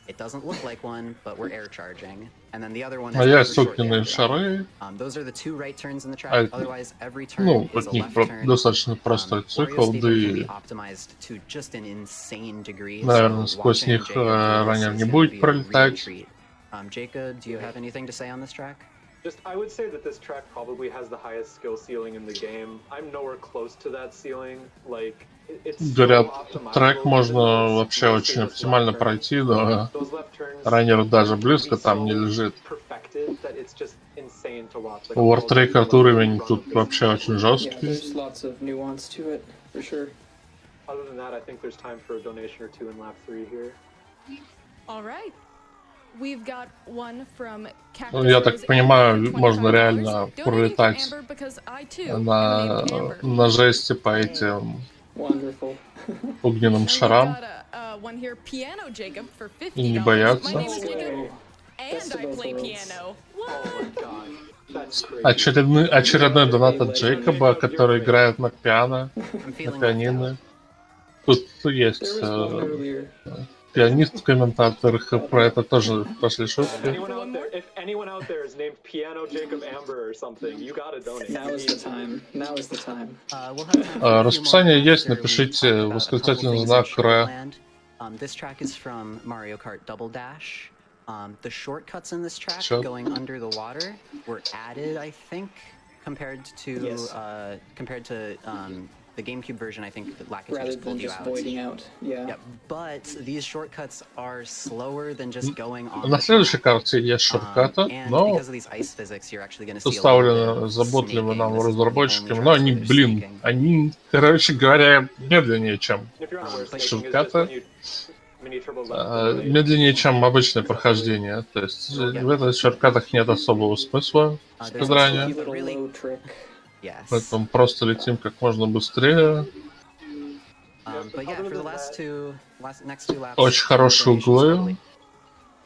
It doesn't look like one, but we're air charging. And then the other one А есть огненные шары. Those are the 2 right turns in the track. Otherwise, every turn Ну, is от a них left turn. достаточно простой цикл, да и, наверное, сквозь них раннер не будет пролетать. Jacob, do you have anything to say on this track? Just, I would say that this track probably has the highest skill ceiling in the game. I'm nowhere close to that ceiling. Like, Говорят, трек можно вообще очень оптимально пройти, но раннер даже близко там не лежит. World Record уровень тут вообще очень жесткий. Я так понимаю, можно реально пролетать на жести по этим огненным шарам и не бояться. Очередной донат от Джейкоба, который играет на пианино. Тут есть пианист в комментаторах, про это тоже пошли шутки. Расписание есть, напишите восклицательный знак «Р». The shortcuts in this track going under the water were added, I think, compared to the GameCube version. I think that Lackey just pulled you out. Voiding out. Yeah. But these shortcuts are slower than just going on. На следующей карте есть шорткаты, но составлены заботливыми нам разработчиками, но они, короче говоря, медленнее, чем шорткаты. Медленнее, чем обычное прохождение. То есть в этих шорткатах нет особого смысла спидрания. Поэтому просто летим как можно быстрее. Очень хорошие углы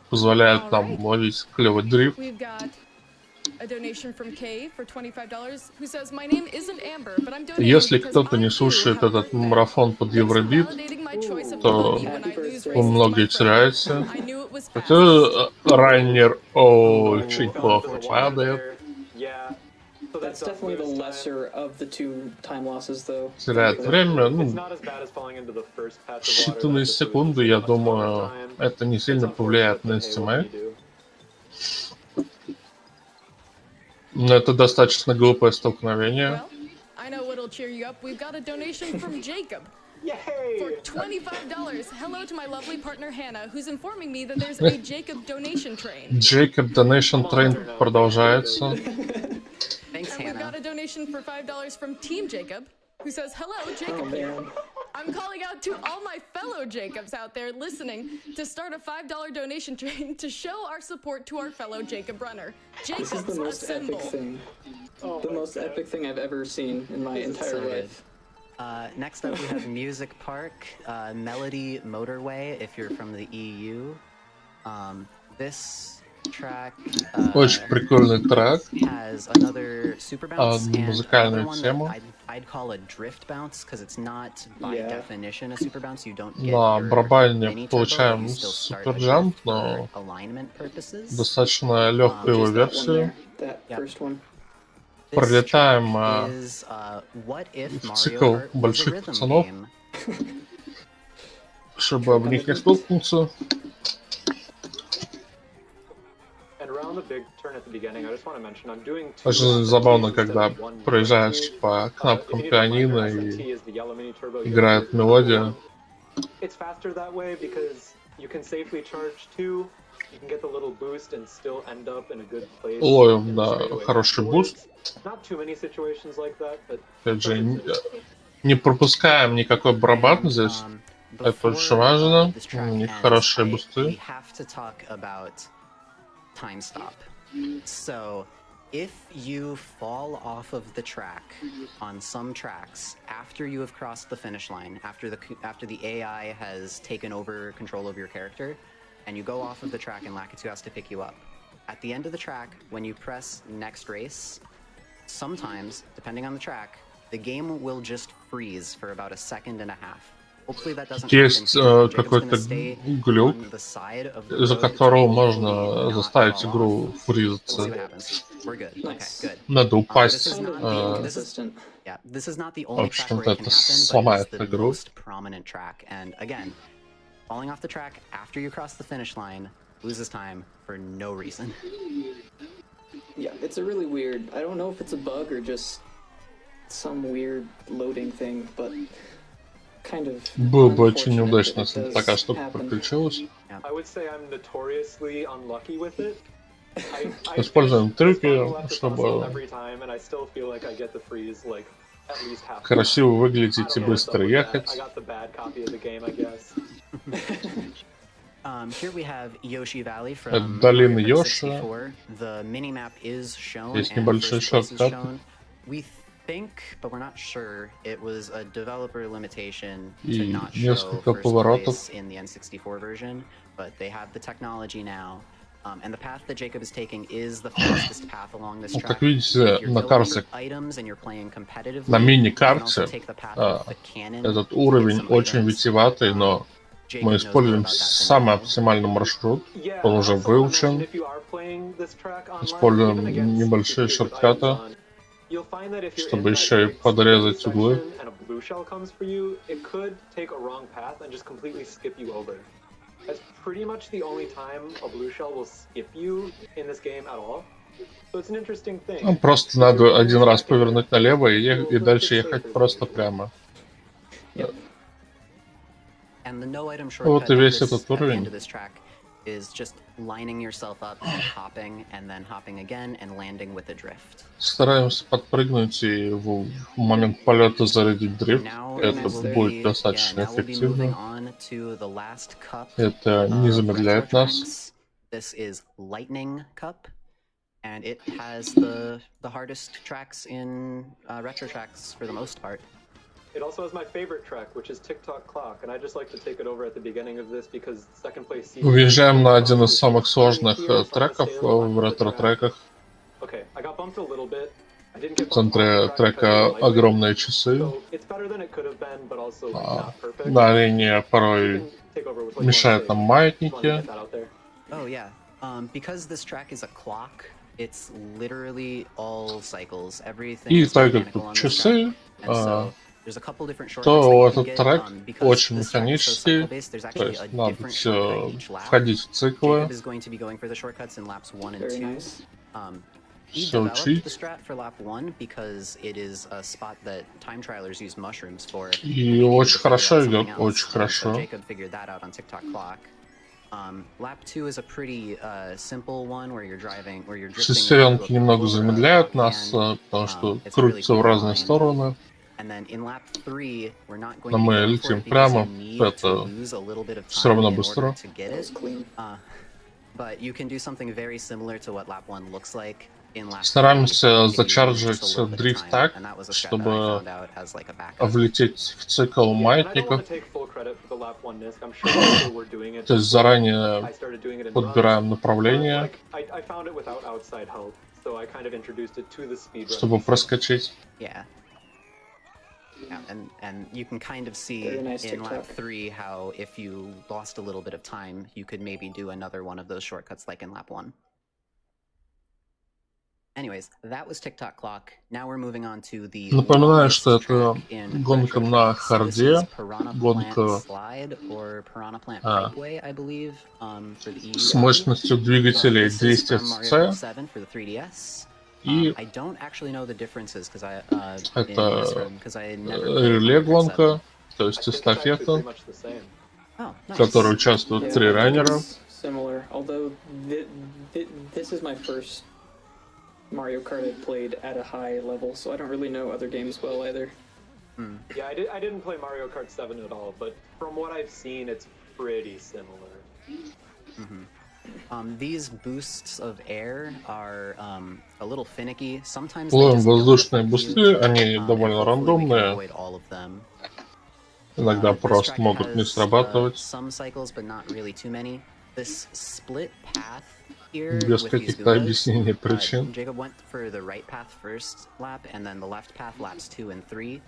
позволяют нам ловить клевый дрифт. Если кто-то не слушает этот марафон под Евробит, то вы многое теряете. Хотя раннер очень плохо падает. Теряет время, считанные секунды, я думаю, это не сильно повлияет на эстимейт. Но это достаточно глупое столкновение. For $25, hello to my lovely partner Hannah, who's informing me that there's a Jacob donation train. Jacob donation train продолжается. Thanks, Hannah. We've got a donation for $5 from Team Jacob, who says, hello, Jacob here. I'm calling out to all my fellow Jacobs out there listening to start a $5 donation train to show our support to our fellow Jacob runner. Jacobs, this is the most assemble. Epic thing. The most epic thing I've ever seen in my entire life. Next up we have Music Park, Melody Motorway, if you're from the EU. This track очень прикольный трек, has another super bounce музыкальную and тему. I'd call a drift bounce, because it's not by definition a super bounce. You don't get На your барабане mini получаем turbo, you still start супер a джамп, drift но for alignment purposes. достаточно легкую его версию. Пролетаем в цикл больших пацанов, чтобы об них не столкнуться. Очень забавно, когда проезжаешь по кнопкам пианино и играет мелодия. Ловим, да, хороший буст. Опять же, Не пропускаем никакой барабан здесь. Это очень важно. У них хорошие бусты. If you fall off of the track on some tracks after you have crossed the finish line, after the AI has taken over control of your character, and you go off of the track and Lakitu has to pick you up, at the end of the track, when you press next race, sometimes, depending on the track, the game will just freeze for about a second and a half. Hopefully that doesn't Есть happen. какой-то глюк, из-за которого можно заставить игру фризаться. Надо упасть. В общем-то, это сломает игру. Falling off the track after you cross the finish line loses time for no reason. Yeah, it's a really weird. I don't know if it's a bug or just some weird loading thing, but kind of. Было бы очень неудачно, если бы такая штука приключилась. Используем трюки, чтобы красиво выглядеть и быстро ехать. Here we have Yoshi Valley from Это долина Йоши. The minimap is shown. Есть небольшой шорткат. We think, but we're not sure, it was a developer limitation to И not show несколько first поворотов. place in the N64 version, but they have the technology now. And the path that Jacob is taking is the fastest path along this track. Как видите, на карте, на мини-карте, этот уровень очень витиеватый, но мы используем самый оптимальный маршрут, он уже выучен. Используем небольшие шорткаты, чтобы еще и подрезать углы. That's pretty much the only time a blue shell will skip you in this game at all. So it's an interesting thing. Просто надо один раз повернуть налево и дальше ехать просто прямо. Вот и весь этот уровень. Стараемся подпрыгнуть и в момент полета зарядить дрифт. Это будет достаточно эффективно. Это не замедляет нас. And it has the hardest tracks in retro tracks for the most part. It also has my favorite track, which is TikTok Clock, and I just like to take it over at the beginning of this because second place. Выезжаем на один из самых сложных треков в ретро-треках. В центре трека огромные часы. На арене порой мешают нам маятники. Oh yeah, because this track is a clock, it's literally all cycles. Everything. И так как тут часы, то этот трек очень механический, то есть надо все входить в циклы, все учить. И очень хорошо идет, очень хорошо. Шестеренки немного замедляют нас, потому что крутятся в разные стороны. Но мы летим прямо, это все равно быстро. Стараемся зачаржить дрифт так, чтобы влететь в цикл маятников. То есть заранее подбираем направление, чтобы проскочить. Yeah, and you can kind of see in lap 3 how if you lost a little bit of time, you could maybe do another one of those shortcuts like in lap 1. Anyways, that was TikTok Clock. Now we're moving on to the. Напоминаю, что это гонка на харде, гонка с мощностью двигателей 200 СЦ. И это реле-гонка, то есть эстафета, в которой участвуют 3 раннера. Yeah, I didn't play Mario Kart 7 at all, but from what I've seen, it's pretty similar. These boosts of air are a little finicky. Sometimes Воздушные бусты, они довольно рандомные. Иногда просто могут не срабатывать. Без каких-то объяснений причин. Jacob went for the right path first lap, and then the left path laps 2 and 3.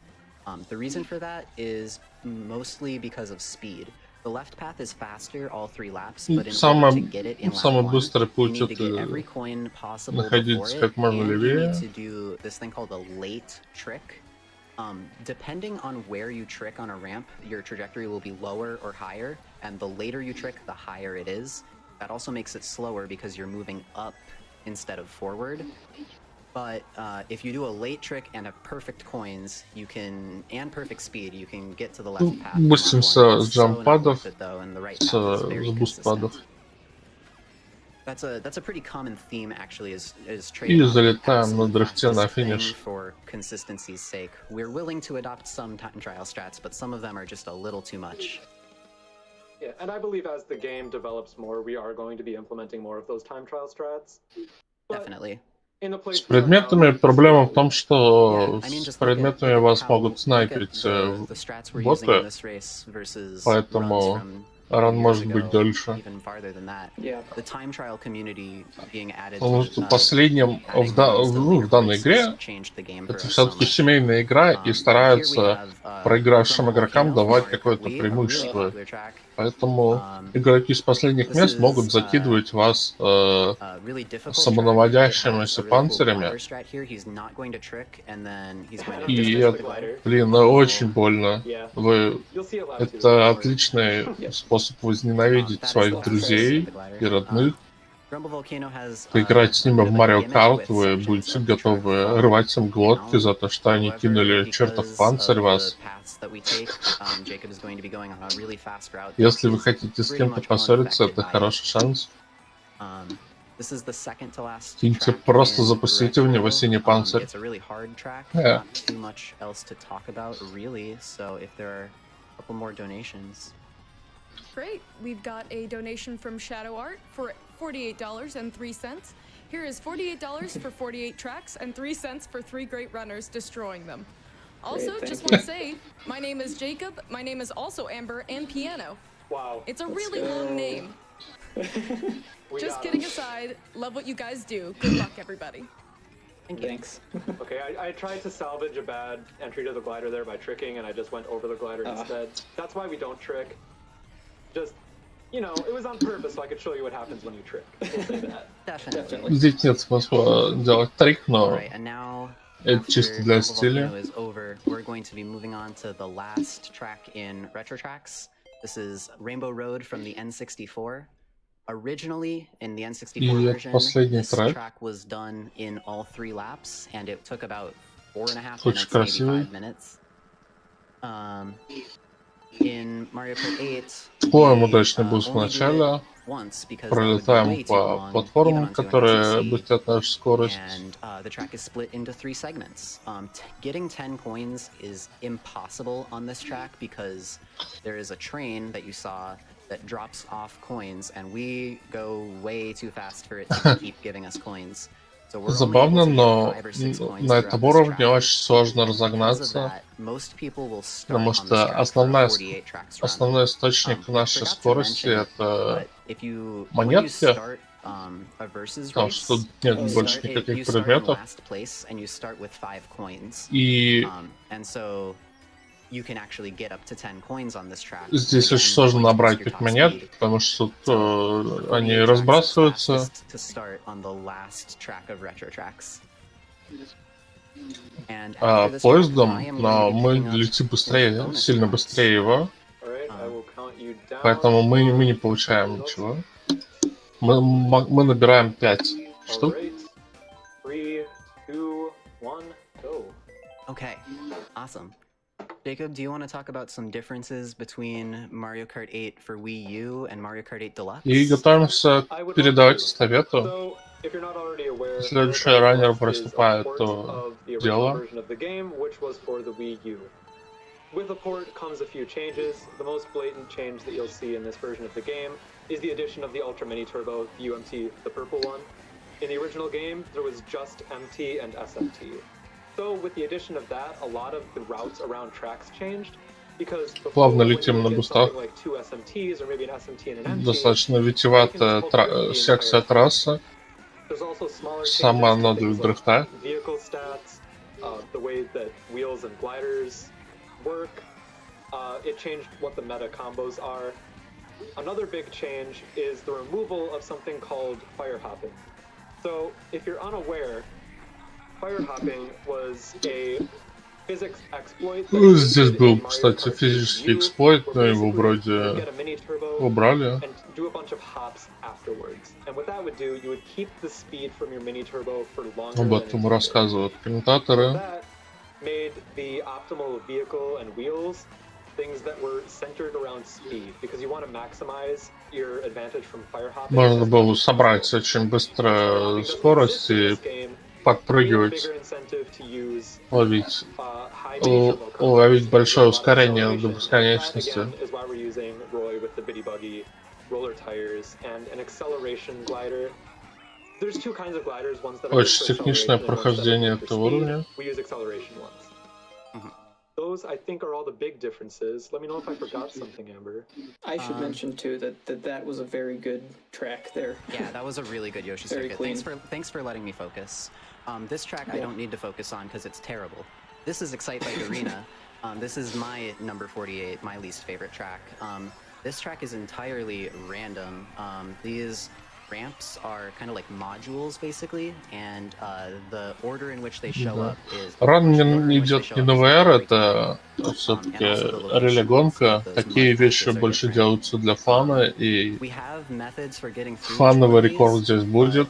The reason for that is mostly because of speed. The left path is faster all 3 laps, but in order to get it in lap 1, you need to get every coin possible before it, and you need to do this thing called a late trick. Depending on where you trick on a ramp, your trajectory will be lower or higher, and the later you trick, the higher it is. That also makes it slower because you're moving up instead of forward. But if you do a late trick and have perfect coins, you can, and perfect speed, you can get to the left path. Допустим, с джамп-падов, с буст-падов. That's a pretty common theme, actually, is И залетаем на дрифте на финиш. For consistency's sake, we're willing to adopt some time trial strats, but some of them are just a little too much. Yeah, and I believe as the game develops more, we are going to be implementing more of those time trial strats. Definitely. С предметами проблема в том, что с предметами вас могут снайперить боты, поэтому ран может быть дольше. Потому что последним в данной игре это все-таки семейная игра и стараются проигравшим игрокам давать какое-то преимущество. Поэтому игроки с последних мест могут закидывать вас самонаводящимися панцирями. И это, блин, очень больно. Это отличный способ возненавидеть своих друзей и родных. Поиграть с ними в Марио Карт, вы будете готовы рвать им глотки за то, что они кинули чертов панцирь вас. Если вы хотите с кем-то поссориться, это хороший шанс. Киньте, просто запустите в него синий панцирь. Great. We've got a donation from Shadow Art for $48.03. Here is $48 for 48 tracks and 3 cents for 3 great runners destroying them. Also, just want to say, my name is Jacob, my name is also Amber, and Piano. Wow. It's a really long name. Just kidding aside, love what you guys do. Good luck, everybody. Thanks. Okay, I tried to salvage a bad entry to the glider there by tricking, and I just went over the glider instead. That's why we don't trick. Just, you know, it was on purpose, so I could show you what happens when you trick. We'll say that. Definitely. Здесь нет смысла делать трик, но это чисто для стиля. We're going to be moving on to the last track in Retro Tracks. This is Rainbow Road from the N64. Originally, in the N64 version, this track was done in all 3 laps, and it took about 4.5 minutes, maybe 5 minutes. In Mario Kart 8, По-моему, удачный буст в начале. Пролетаем по платформам, которые бустят нашу скорость. The track is split into 3 segments. Getting 10 coins is impossible on this track because there is a train that you saw that drops off coins, and we go way too fast for it to keep giving us coins. Забавно, но на этом уровне очень сложно разогнаться, потому что основной источник нашей скорости — это монетки, потому что тут нет больше никаких предметов. И здесь очень сложно набрать 5 монет, потому что тут они разбрасываются. Поездом, но мы летим быстрее, сильно быстрее его, поэтому мы не получаем ничего. Мы набираем 5 штук. Okay, awesome. Jacob, do you want to talk about some differences between Mario Kart 8 for Wii U and Mario Kart 8 Deluxe? И готовимся передавать эстафету. Следующий раннер приступает то дело. with the port comes a few changes. The most blatant change that you'll see in this version of the game is the addition of the Ultra Mini Turbo, the UMT, the purple one. In the original game, there was just MT and SMT. So with the addition of that, a lot of the routes around tracks changed. Because before, when you would get something like 2 SMTs or maybe an SMT and an MT, достаточно витиеватая секция трассы. There's also smaller Сама changes она to для things like дрифта. vehicle stats, the way that wheels and gliders work. It changed what the meta combos are. Another big change is the removal of something called fire hopping. So if you're unaware, fire hopping was a physics exploit. Здесь был, кстати, физический эксплойт, но его вроде убрали. Do a bunch of hops afterwards. And what that would do, you would keep the speed from your mini turbo for longer. Об этом рассказывают комментаторы. That made the optimal vehicle and wheels things that were centered around speed, because you want to maximize your advantage from fire hopping. Можно было собрать очень быстро скорость и подпрыгивать, ловить большое ускорение до бесконечности. Очень техничное прохождение этого уровня. Those, I think, are all the big differences. Let me know if I forgot something, Amber. I should mention too that was a very good track there. Yeah, that was a really good Yoshi circuit. Thanks for letting me focus. This track I don't need to focus on because it's terrible. This is Excite Bike Arena. This is my number 48, my least favorite track. This track is entirely random. These ramps are kind of like modules, basically, and the order in which they show up is... Ран идет не на VR, это все-таки реле-гонка. Такие вещи больше делаются для фана, и фановый рекорд здесь будет.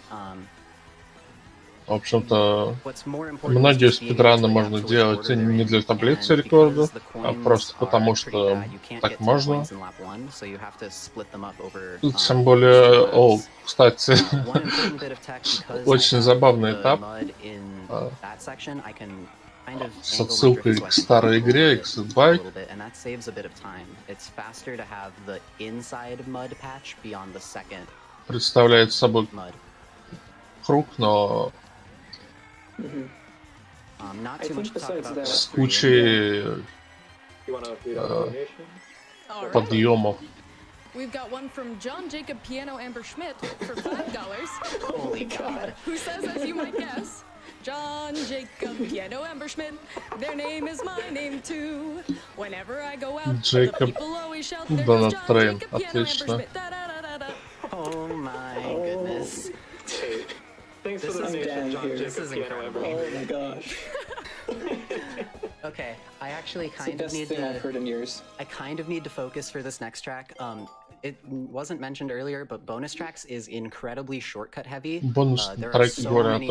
В общем-то, многие спидраны можно делать не для таблицы рекордов, а просто потому, что так можно. Тем более, кстати, очень забавный этап с отсылкой к старой игре Exit Bike. Представляет собой круг, но с кучей подъемов. We've got one from John Jacob Piano Amber Schmidt for $5. Holy God. Who says, as you might guess, John Jacob Piano Amber Schmidt, their name is my name too. Whenever I go out, the people always shout, there goes John Jacob Piano Amber Schmidt. Oh my goodness. Thanks for the donation, John Jacob. This is incredible. Oh my gosh. Okay, I actually kind of need I've heard in years. I kind of need to focus for this next track. It wasn't mentioned earlier, but bonus tracks is incredibly shortcut heavy. Бонусные треки, говорят,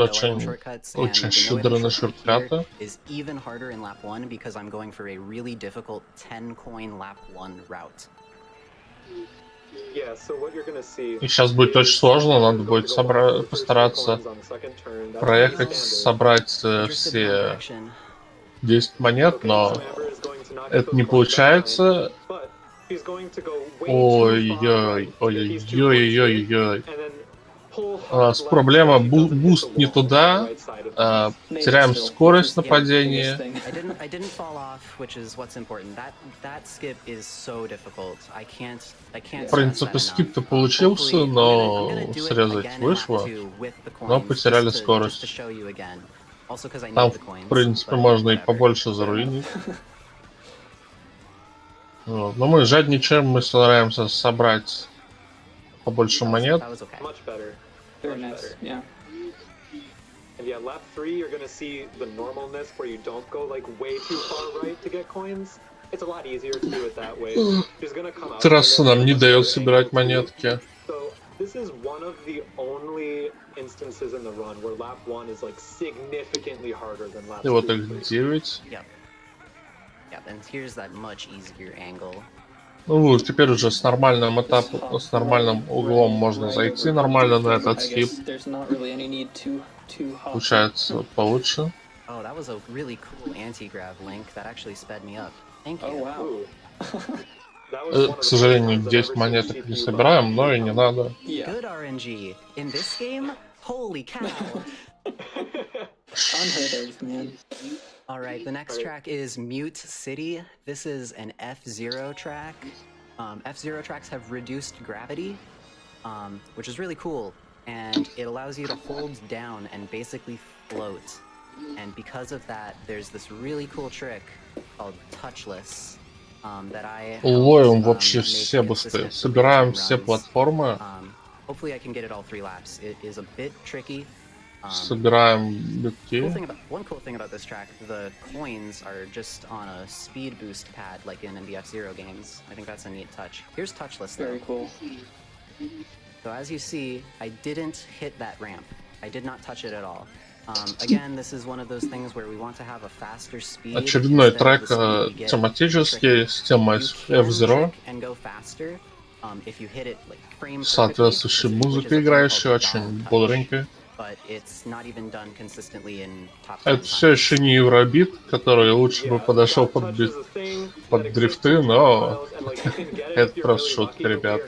очень щедры на шорткаты. Is even harder in lap 1 because I'm going for a really difficult 10 coin lap 1 route. И сейчас будет очень сложно, надо будет постараться проехать, собрать все 10 монет, но это не получается. Ой-ой-ой-ой-ой-ой-ой. У нас проблема, буст не туда, теряем скорость нападения. В принципе, скип-то получился, но срезать вышло, но потеряли скорость. Там, в принципе, можно и побольше заруинить. Вот. Но мы жадничаем, мы стараемся собрать побольше монет. Very nice, yeah. And yeah, lap 3 you're gonna see the normalness where you don't go like way too far right to get coins. It's a lot easier to do it that way. She's gonna come out. Трасса нам не дает собирать монетки. So this is one of the only instances in the run where lap 1 is like significantly harder than lap 2. И вот их 9. Yep, and here's that much easier angle. Ну, теперь уже с нормальным этапом, с нормальным углом можно зайти нормально на этот скип. Получается получше. Oh, that was a really cool anti-grav link. That actually sped me up. Thank Oh you. wow. К сожалению, 10 монеток не собираем, но и не надо. Yeah. Good RNG. In this game? Holy cow. Unheard of, man. Alright, the next track is Mute City. This is an F-Zero track. F-Zero tracks have reduced gravity, which is really cool. And it allows you to hold down and basically float. And because of that, there's this really cool trick called Touchless. That I Ловим вообще все бусты. Собираем все платформы. Hopefully I can get it all 3 laps. It is a bit tricky. Собираем битки. One cool thing about this track, the coins are just on a speed boost pad like in the F-Zero games. I think that's a neat touch. Here's Touchless though. Very cool. So as you see, I didn't hit that ramp. I did not touch it at all. Again, this is one of those things where we want to have a faster speed. Очередной трек тематический с темой F-Zero. Соответствующей музыкой играющей, очень бодренькой. Это все еще не Евробит, который лучше бы подошел под дрифты, но это просто шутка, ребят.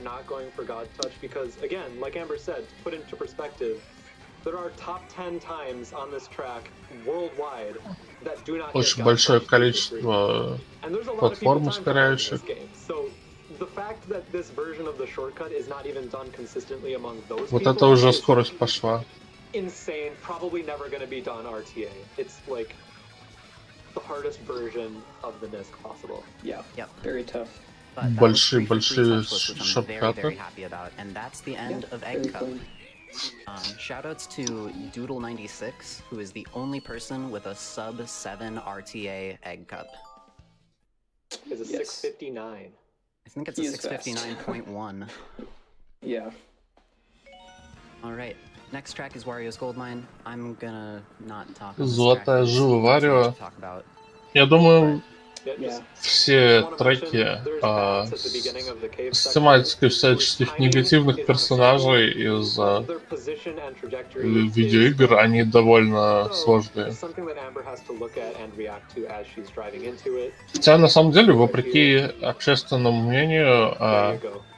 Очень большое количество платформ ускоряющих. Вот это уже скорость пошла. Insane, probably never going to be done RTA. It's like the hardest version of the NISC possible. Yeah, very tough. Большие шорткаты. And that's the end of Egg Cup. Shoutouts to Doodle96, who is the only person with a sub-7 RTA Egg Cup. It's a 659. I think it's a 659.1. Yeah. Alright. Next track is Wario's Goldmine. I'm gonna not talk about Золотая жила Варио. Я думаю, все треки с тематикой всяческих негативных персонажей из видеоигр, они довольно сложные. Хотя на самом деле, вопреки общественному мнению,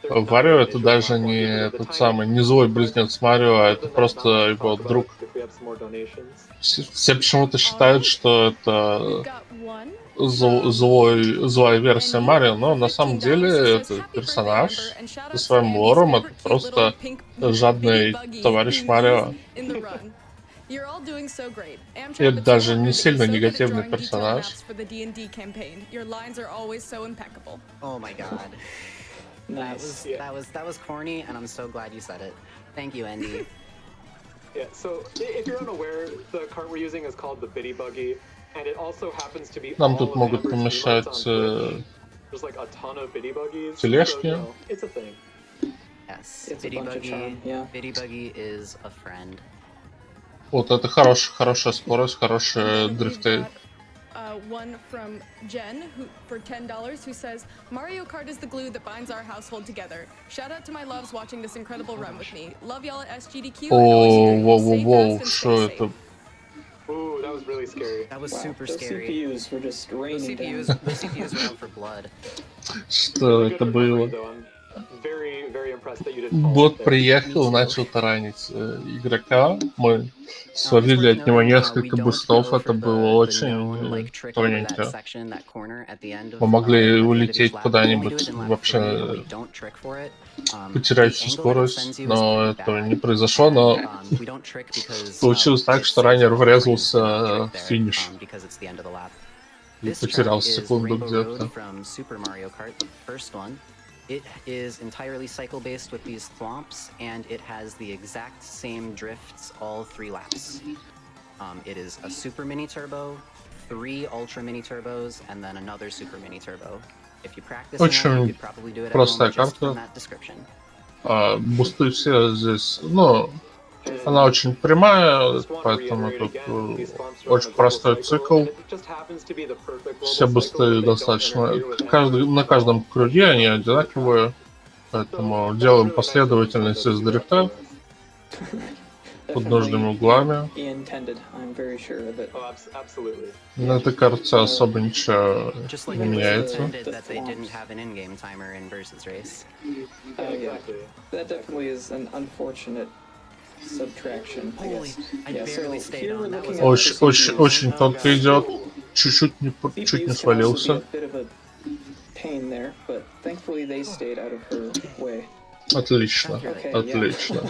Варио это даже не тот самый, не злой близнец Марио, а это просто его друг. Все почему-то считают, что это злая версия Марио, но на самом деле это персонаж со своим лором, это просто жадный товарищ Марио. Это даже не сильно негативный персонаж. Oh my god. Nice. That was corny, and I'm so glad you said it. Thank you, Andy. Yeah, so if you're unaware, the cart we're using is called the Biddy Buggy, and it also happens to be Нам тут могут помешать There's like a ton of Biddy Buggies. тележки. So, it's a thing. Yes, It's a bunch of charm, yeah. Biddy Buggy is a friend. Вот это хорошая скорость, хорошие дрифты. One from Jen for $10 who says, Mario Kart is the glue that binds our household together. Shout out to my loves watching this incredible run with me. Love y'all at SGDQ. Воу, что это? Ooh, that was really scary. That was Wow, super those scary. CPUs were just raining down. Those CPUs were out for blood. Что это было? Бот приехал, начал таранить игрока. Мы свалили от него несколько бустов. Это было очень тоненько. Мы могли улететь куда-нибудь, вообще потерять всю скорость, но этого не произошло. Но получилось так, что раннер врезался в финиш и потерял секунду где-то. It is entirely cycle-based with these thwomps, and it has the exact same drifts all 3 laps. It is a super mini turbo, 3 ultra mini turbos, and then another super mini turbo. If you practice enough, you could probably do it at home just from that description. Бусты все здесь, ну, она очень прямая, поэтому тут очень простой цикл. Все бусты достаточно... На каждом круге они одинаковые, поэтому делаем последовательность из дрифта. под нужными углами. На этой карте особо ничего не меняется. Очень тонко идет. Чуть не свалился. Отлично, отлично.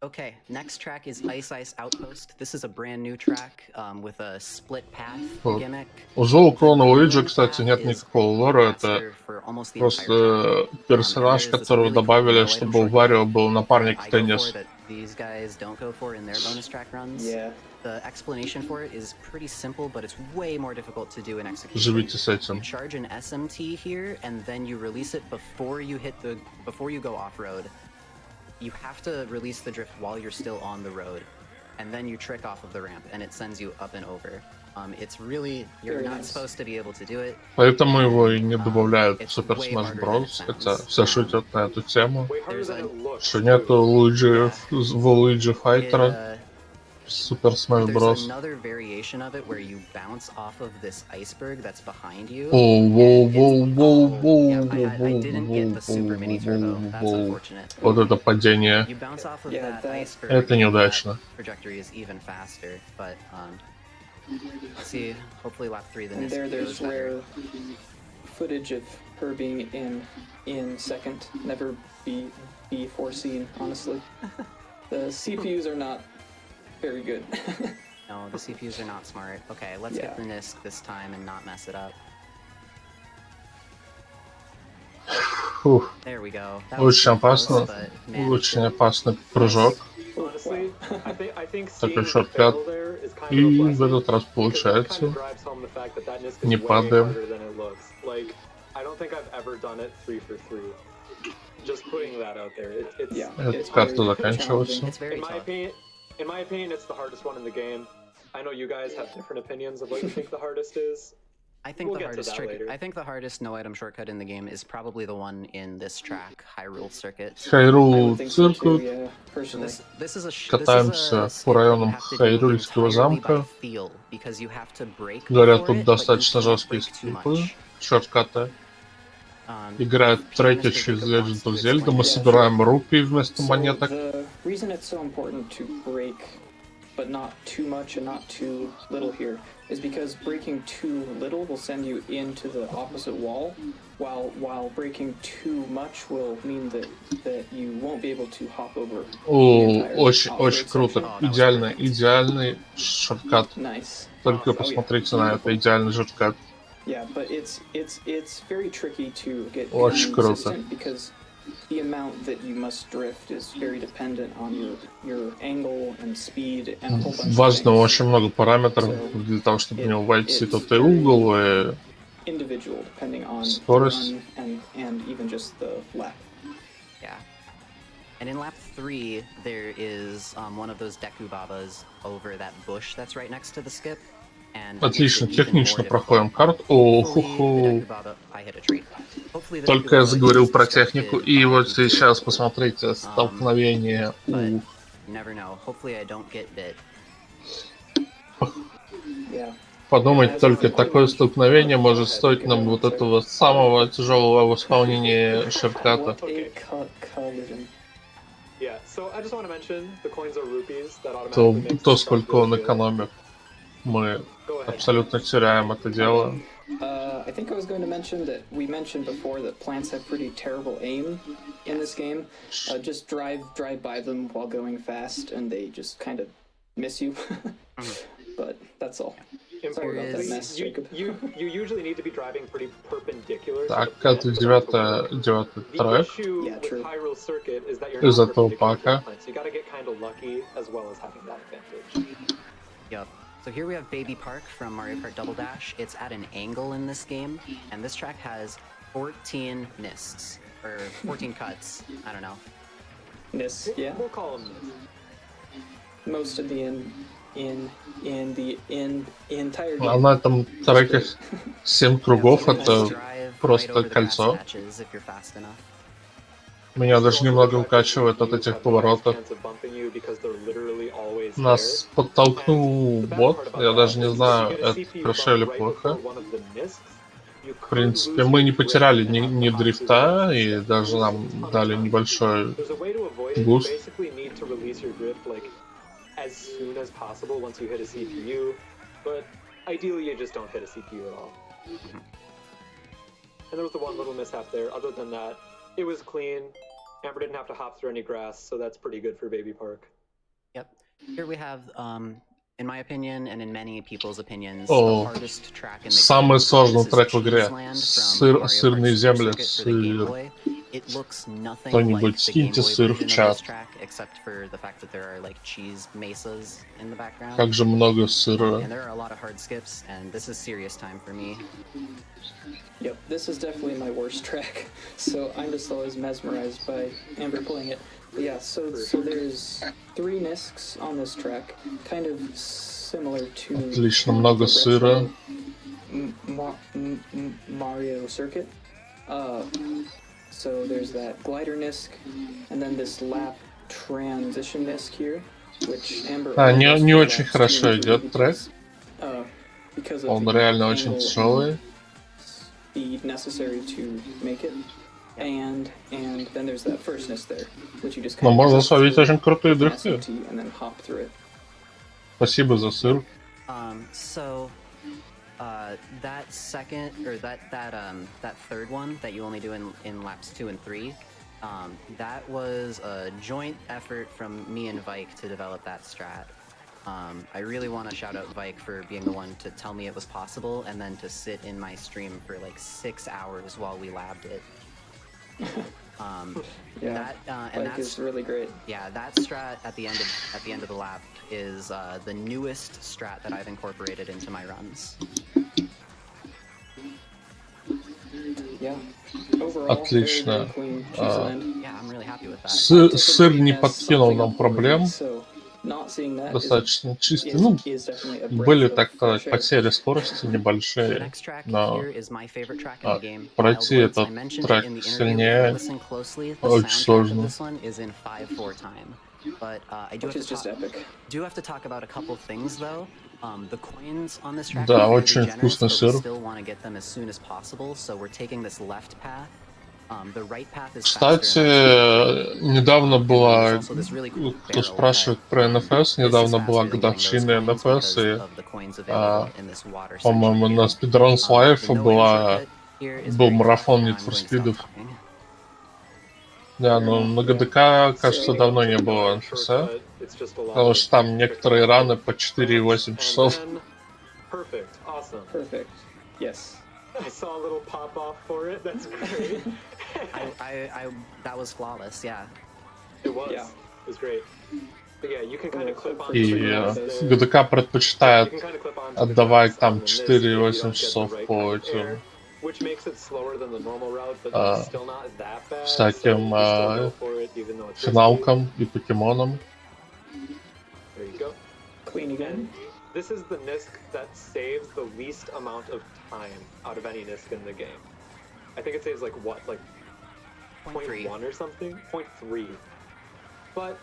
Okay, next track is Ice Ice Outpost. This is a brand new track with a split path gimmick. У Зоу Крона Луиджи, кстати, нет никакого лора. Это просто персонаж, которого добавили, чтобы у Варио был напарник в теннис. The explanation for it is pretty simple, but it's way more difficult to do in execution. Живите с этим. You charge an SMT here, and then you release it before you go off-road. You have to release the drift while you're still on the road, and then you trick off of the ramp, and it sends you up and over. It's really, you're not supposed to be able to do it. Поэтому его и не добавляют в Super Smash Bros. Хотя все шутят на эту тему, что нету Луиджи Файтера. Super Smash Bros. There's another variation of it where you bounce off of this iceberg that's behind you. I didn't get the super mini turbo. That's unfortunate. Вот это падение. You bounce off of that iceberg. Это неудачно. Trajectory is even faster, but let's see. Hopefully lap 3 the NISC there's rare footage of her being in second. Never be foreseen, honestly. The CPUs are not very good. No, the CPUs are not smart. Okay, let's get the NISC this time and not mess it up. There we go. Очень опасно. Очень опасный прыжок. Такой шорткат. И в этот раз получается. Не падаем. Эта карта заканчивается. In my opinion, it's the hardest one in the game. I know you guys have different opinions of what you think the hardest is. I think the hardest no item shortcut in the game is probably the one in this track, Hyrule Circuit. Hyrule Circuit. Катаемся по районам Хайрульского замка. Говорят, тут достаточно жесткие скипы, шорткаты. Играет треки через Legend of Zelda. Мы собираем рупии вместо монеток. Reason it's so important to break, but not too much and not too little here, is because breaking too little will send you into the opposite wall, while breaking too much will mean that you won't be able to hop over. Очень круто. Идеальный шорткат. Nice. Только посмотрите на это, идеальный шорткат. Yeah, but it's very tricky to get Очень круто. Because the amount that you must drift is very dependent on your angle and speed and a whole bunch Важно очень много параметров для того, чтобы не войти тот и угол, и individual depending on скорость. And even just the lap. Yeah. And in lap 3 there is one of those Deku Babas over that bush that's right next to the skip. Отлично, технично проходим карту. О-ху-ху. Только я заговорил про технику, и вот сейчас посмотрите столкновение. Подумать только, такое столкновение может стоить нам вот этого самого тяжелого исполнения шортката. То, сколько он экономит. Мы абсолютно теряем это дело. I think I was going to mention that we mentioned before that plants have pretty terrible aim in this game. Just drive by them while going fast, and they just kind of miss you. But that's all. Sorry about that mess, Jacob. You usually need to be driving pretty perpendicular. Так, это девятый трек из этого пака. Yep. So here we have Baby Park from Mario Kart Double Dash. It's at an angle in this game, and this track has 14 NISCs, or 14 cuts. I don't know. NISC, yeah. We'll call them NISC. Most of the entire game. А на этом треке 7 кругов, это просто кольцо. Меня даже немного укачивает от этих поворотов. Нас подтолкнул бот, я даже не знаю, это хорошо или плохо. В принципе, мы не потеряли ни дрифта, и даже нам дали небольшой буст. Ideally, you just don't hit a CPU at all. And there was the one little mishap there. Other than that, it was clean. Amber didn't have to hop through any grass, so that's pretty good for Baby Park. Yep. Here we have, in my opinion, and in many people's opinions, the hardest track in the game. Самый сложный трек в игре. Сырные земли, сыр. It looks nothing Кто-нибудь like the Game скиньте Boy сыр в version of чат. this track, except for the fact that there are like cheese mesas in the background. Как же много сыра. And there are a lot of hard skips, and this is serious time for me. Yep, this is definitely my worst track, so I'm just always mesmerized by Amber playing it. But yeah, so there's 3 NISCs on this track, kind of similar to Отлично, много сыра. Mario Circuit. So there's that glider NISC, and then this lap transition NISC here, which Amber. Не очень хорошо идет трек. Он реально очень тяжелый. Speed necessary to make it, and then there's that first NISC there, which you just. Но можно словить очень крутые дрифты. And then hop through it. Спасибо за сыр. So that second or that third one that you only do in laps 2 and 3, that was a joint effort from me and Vike to develop that strat. I really want to shout out Vike for being the one to tell me it was possible and then to sit in my stream for like 6 hours while we labbed it. Yeah, and that's really great. Yeah, that strat at the end of the lap is the newest strat that I've incorporated into my runs. Yeah. Overall, Отлично. Yeah, I'm really happy with that. Сыр не подкинул нам проблем. Достаточно чистый. Ну, были, так сказать, потери скорости небольшие, но пройти этот трек сильнее очень сложно. But I do have to talk about a couple things though. The coins on this track Да, are very очень generous, вкусный but we сыр. still want to get them as soon as possible, so we're taking this left path. The right path is Кстати, недавно была, кто спрашивает про НФС, недавно была годовщина НФС, и, по-моему, на Speedruns Life был марафон Need for Speed'ов. Да, но на ГДК, кажется, давно не было НФС, потому что там некоторые раны по 4,8 часов. Perfect. Yes. I saw a little pop off for it. That's great. That was flawless. Yeah. It was. Yeah. It was great. But yeah, you can kind of clip on. И ГДК предпочитает отдавать там 4,8 часов по этим всяким финалкам и покемонам. There you go. Clean again. This is the NISC that saves the least amount of time out of any NISC in the game. I think it saves like what, like 0.1 or something? 0.3. But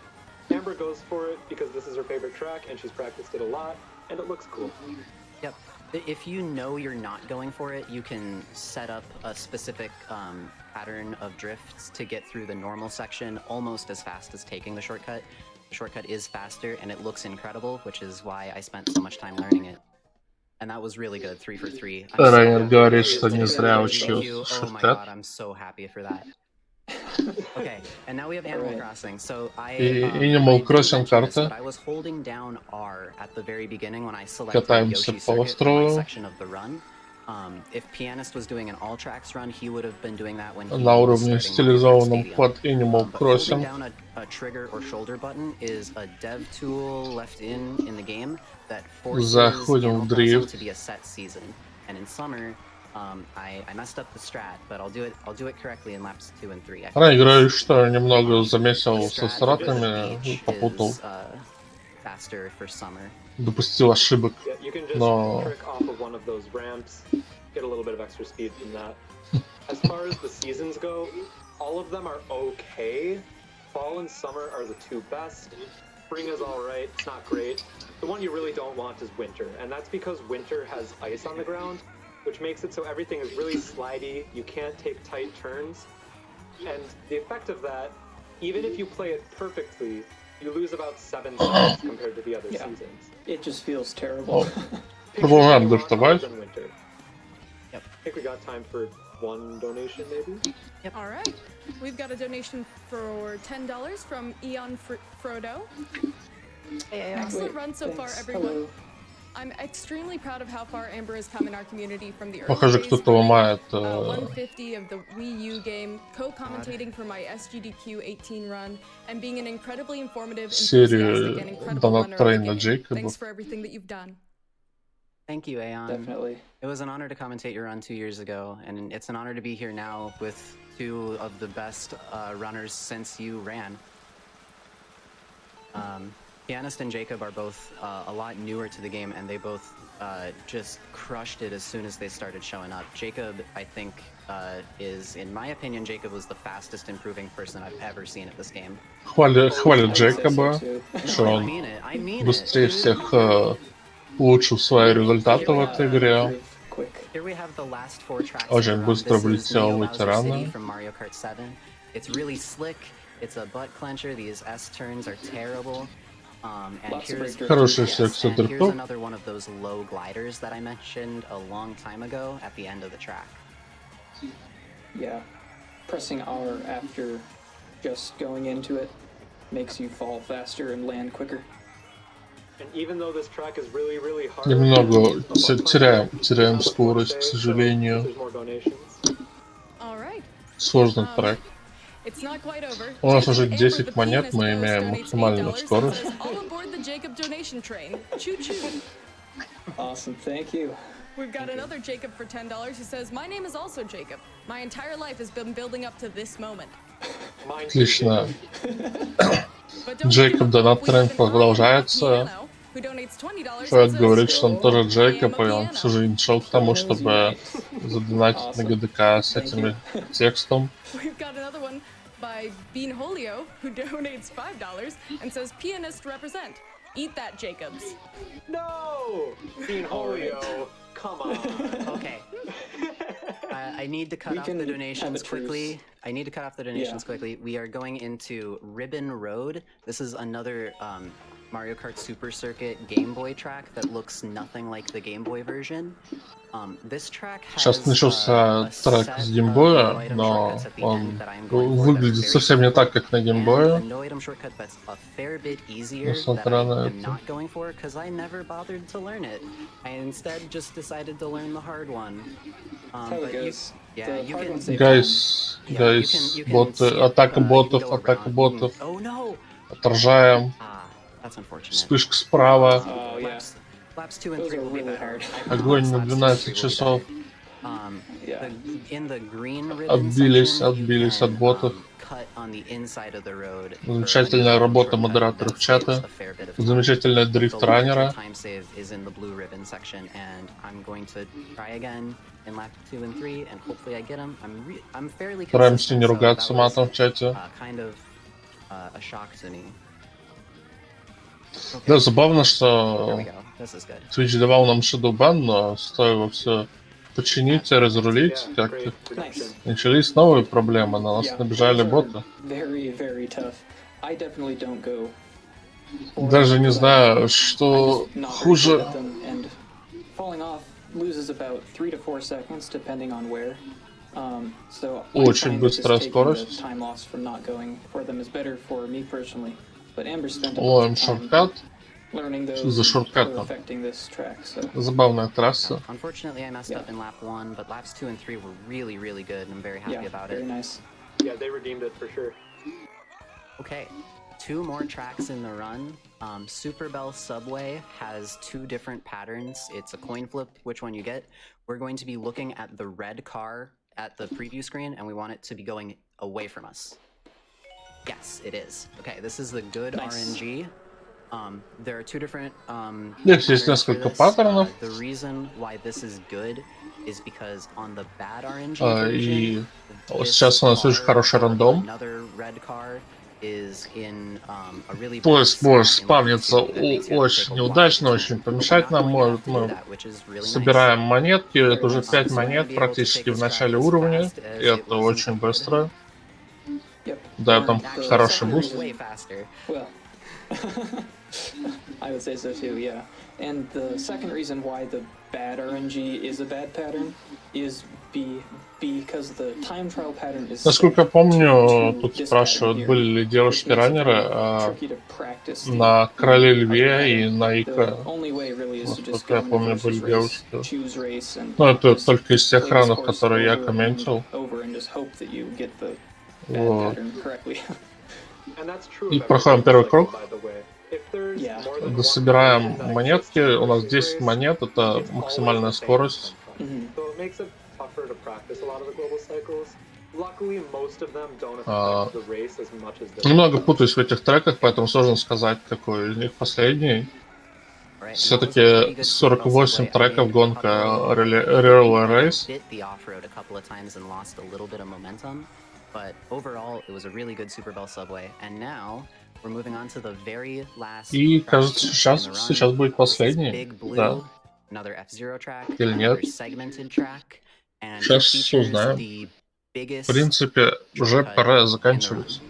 Amber goes for it because this is her favorite track and she's practiced it a lot and it looks cool. Yep. If you know you're not going for it, you can set up a specific pattern of drifts to get through the normal section almost as fast as taking the shortcut. The shortcut is faster and it looks incredible, which is why I spent so much time learning it. And that was really good, 3 for 3. Райнер говорит, что не зря учил шорткат. I'm so happy for that. Okay, and now we have Animal Crossing. So Animal Crossing карта. I was holding down R at the very beginning when I selected Катаемся Yoshi по Circuit острову. section of the run. If Pianist was doing an all tracks run, he would have been doing that when he На was уровне starting стилизованном Stadium. под Animal But holding Crossing. down a trigger or shoulder button is a dev tool left in the game that forces Заходим Animal в Crossing дрифт. to be a set season. And in summer, I messed up the strat, but I'll do it correctly in laps 2 and 3. Ранее говорю, что немного замесил со стратами, попутал, Faster for summer. допустил ошибок, Yeah, you can just но trick off of one of those ramps, get a little bit of extra speed from that. As far as the seasons go, all of them are okay. Fall and summer are the two best. Spring is alright, it's not great. The one you really don't want is winter, and that's because winter has ice on the ground, which makes it so everything is really slidey, you can't take tight turns, and the effect of that, even if you play it perfectly, you lose about 7 seconds compared to the other seasons. It just feels terrible. Продолжаем доставать. I think we got time for one donation, maybe? Yep. All right. We've got a donation for $10 from Eon Frodo. Hey, Excellent run so far, everyone. Hello. I'm extremely proud of how far Amber has come in our community from the early Похоже, days, кто-то ломает 150 of the Wii U game, co-commentating for my SGDQ 18 run, and being an incredibly informative, enthusiastic, and incredible runner of the game. Thanks for everything that you've done. Thank you, Aeon. Definitely. It was an honor to commentate your run 2 years ago, and it's an honor to be here now with 2 of the best runners since you ran. Pianist and Jacob are both a lot newer to the game, and they both just crushed it as soon as they started showing up. Jacob, I think, is, in my opinion, Jacob was the fastest improving person I've ever seen at this game. Хвалят Джейкоба, что он быстрее всех улучшил свои результаты в этой игре. Here we have the last 4 tracks. Очень быстро влетел в ветераны. From Mario Kart 7. It's really slick. It's a butt clencher. These S turns are terrible. And here's another one of those low gliders that I mentioned a long time ago at the end of the track. Yeah, pressing R after just going into it makes you fall faster and land quicker. And even though this track is really, really hard, Немного теряем скорость, к сожалению. Сложный трек. У нас уже 10 монет, мы имеем максимальную скорость. Awesome, thank you. We've got another Jacob for $10 who says, "My name is also Jacob. My entire life has been building up to this moment." Отлично. Джейкоб, донат тренд продолжается. Фэд говорит, что он тоже Джейкоб, и он всю жизнь шел к тому, чтобы задонатить на ГДК с этим текстом. By Bean Holio, who donates $5 and says, "Pianist represent. Eat that, Jacobs." No! Bean Holio, come on. Okay. I need to cut off the donations quickly. Quickly. We are going into Ribbon Road. This is another Mario Kart Super Circuit Game Boy track that looks nothing like the Game Boy version. This track has Сейчас начался трек с геймбоя, но он выглядит совсем не так, как на геймбое. Несмотря на это. Гайс, атака ботов. Отражаем. Вспышка справа. Огонь на 12 часов. Отбились от ботов. Замечательная работа модераторов чата. Замечательная дрифт раннера. Стараемся не ругаться матом в чате. Да, забавно, что Twitch давал нам шедоубан, но стоило все починить и разрулить, как-то начались новые проблемы, на нас набежали боты. Даже не знаю, что хуже. Очень быстрая скорость. Ловим шорткат. Что за шорткат там? Забавная трасса. Yeah, they redeemed it for sure. Okay, 2 more tracks in the run. Super Bell Subway has 2 different patterns. It's a coin flip, which one you get. We're going to be looking at the red car at the preview screen, and we want it to be going away from us. Yes, it is. Okay, this is the good RNG. There are 2 different Здесь есть несколько паттернов. The reason why this is good is because on the bad RNG И version, сейчас у нас очень хороший рандом. another red car is in a really bad Поиск spot может in спавниться Lane 2 that makes you have to take очень a неудачно, wide очень turn. помешать We're not нам going to может. have to do Мы that, which is really nice. собираем монетки, это уже nice. 5 So we're gonna монет be able to take практически в this track начале as уровня. fast as И it это was очень intended. быстро. Yep. Да, там Actually, хороший the буст. second is way faster. Well, I would say so too, yeah. And the second reason why the bad RNG is a bad pattern is because the time trial pattern is Насколько я set помню, to тут this спрашивают, pattern here, были ли which makes it девушки-раннеры very tricky to practice the на Короле Льве other и pattern. на The ИК. only way really is to just Насколько go я into помню, versus были race, девушки. choose race, and Ну, это just только из тех play this ранов, course которые я over and комментил. over and just hope that you get the bad Вот. pattern correctly. And that's true И of every проходим global первый cycle, круг. by the way. If there's Yeah. more than one Дособираем dimension that монетки. exists in У нас versus 10 race, монет, это it's always максимальная the same скорость. time trial. So it makes it tougher to practice a lot of the global cycles. Luckily, most of them don't affect the race as much as the Немного путаюсь в этих треках, поэтому сложно сказать, какой из них последний. Все-таки 48 треков гонка Real Race. But overall, it was a really good Super Bell subway. And now we're moving on to the very last. И track кажется, in the run. сейчас будет This is последний. Big Blue, Да. another F-Zero track, Или another нет? segmented track, and it Сейчас features узнаем. the biggest В принципе, уже shortcut пора in the заканчивать. run.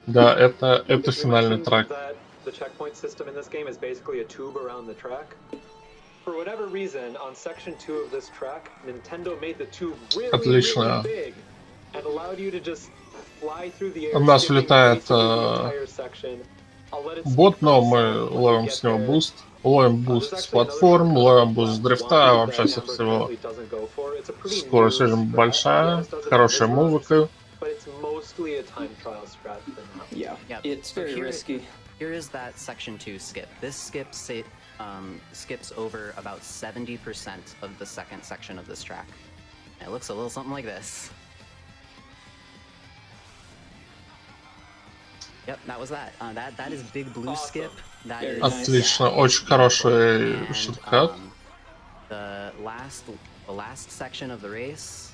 Да, это We финальный mentioned трек. that the checkpoint system in this game is basically a tube around the track. For whatever reason, on section 2 of this track, Nintendo made the tube really, Отлично. really big and allowed you to just fly through the air, У нас skipping влетает basically the entire section. I'll let it speak бот, for но itself мы when we ловим get с него there. буст. Ловим There's буст с actually another платформ, shortcut ловим on буст с lap дрифта, one вообще that со Amber всего. currently doesn't go for. It's a pretty Скорость new очень strat. большая, Pianist does it on хорошая his runs, музыка. but it's mostly a time trial strat for now. Yeah, Yep. it's So very risky. Here is that section 2 skip. This skips over about 70% of the second section of this track. And it looks a little something like this. Yep, that was that. That is Big Blue Awesome. skip. That Very is nice. Отлично, yeah, очень beautiful. хороший And, шорткат. the last section of the race,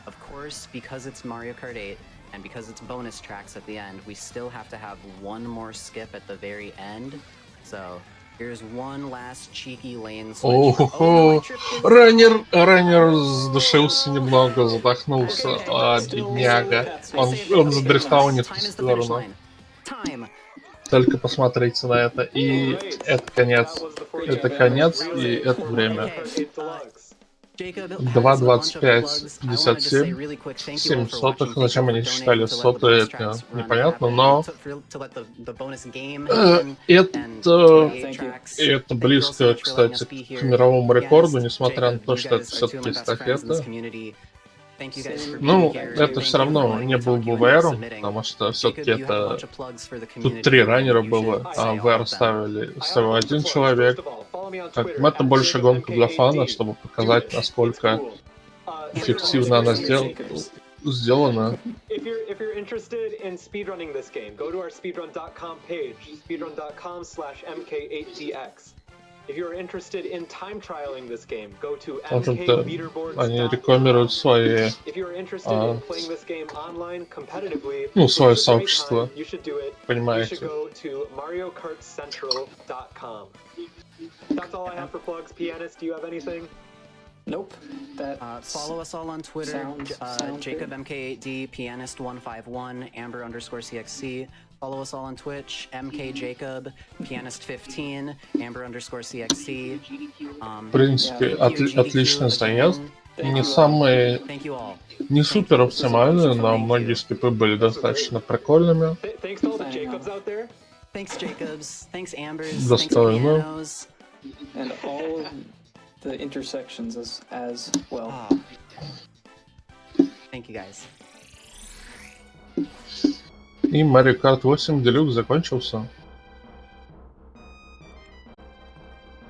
of course, because it's Mario Kart 8 and because it's bonus tracks at the end, we still have to have one more skip at the very end. So here's one last cheeky lane switch. Ого, раннер задушился немного, задохнулся, бедняга. Он задрифтовал не в ту сторону. Только посмотрите на это. И это конец. Это конец, и это время. 2:25:57. 7 сотых. Зачем они считали сотые, это непонятно, но это близко, кстати, к мировому рекорду, несмотря на то, что это все-таки эстафета. Ну, это все равно не был бы VR, потому что все-таки это... Тут 3 раннера было, а VR ставили всего 1 человек. Это больше гонка для фана, чтобы показать, насколько эффективно она сделана. If you're interested in speedrunning this game, go to our speedrun.com page, speedrun.com/mk8dx. If you're interested in time trialing this game, go to mkleaderboards.com. Они рекламируют свои, If you're interested in playing this game online competitively, ну, свое which is a great сообщество, time, you should do it. You понимаете. should go to mariokartcentral.com. That's all I have for plugs. Pianist, do you have anything? Nope. That follow us all on Twitter, sounds Jacob good. MK8D, Pianist151, Amber_CXC. Follow us all on Twitch, MK Jacob, Pianist15, Amber_CXC. В принципе, отличный заезд. Не самый, не супер оптимальный, но многие скипы были достаточно прикольными. Thanks to all the Jacobs out there. Thanks Jacobs, thanks Ambers, thanks Достойно. Pianos. And all of the intersections as well. Thank you guys. И Mario Kart 8 Deluxe закончился.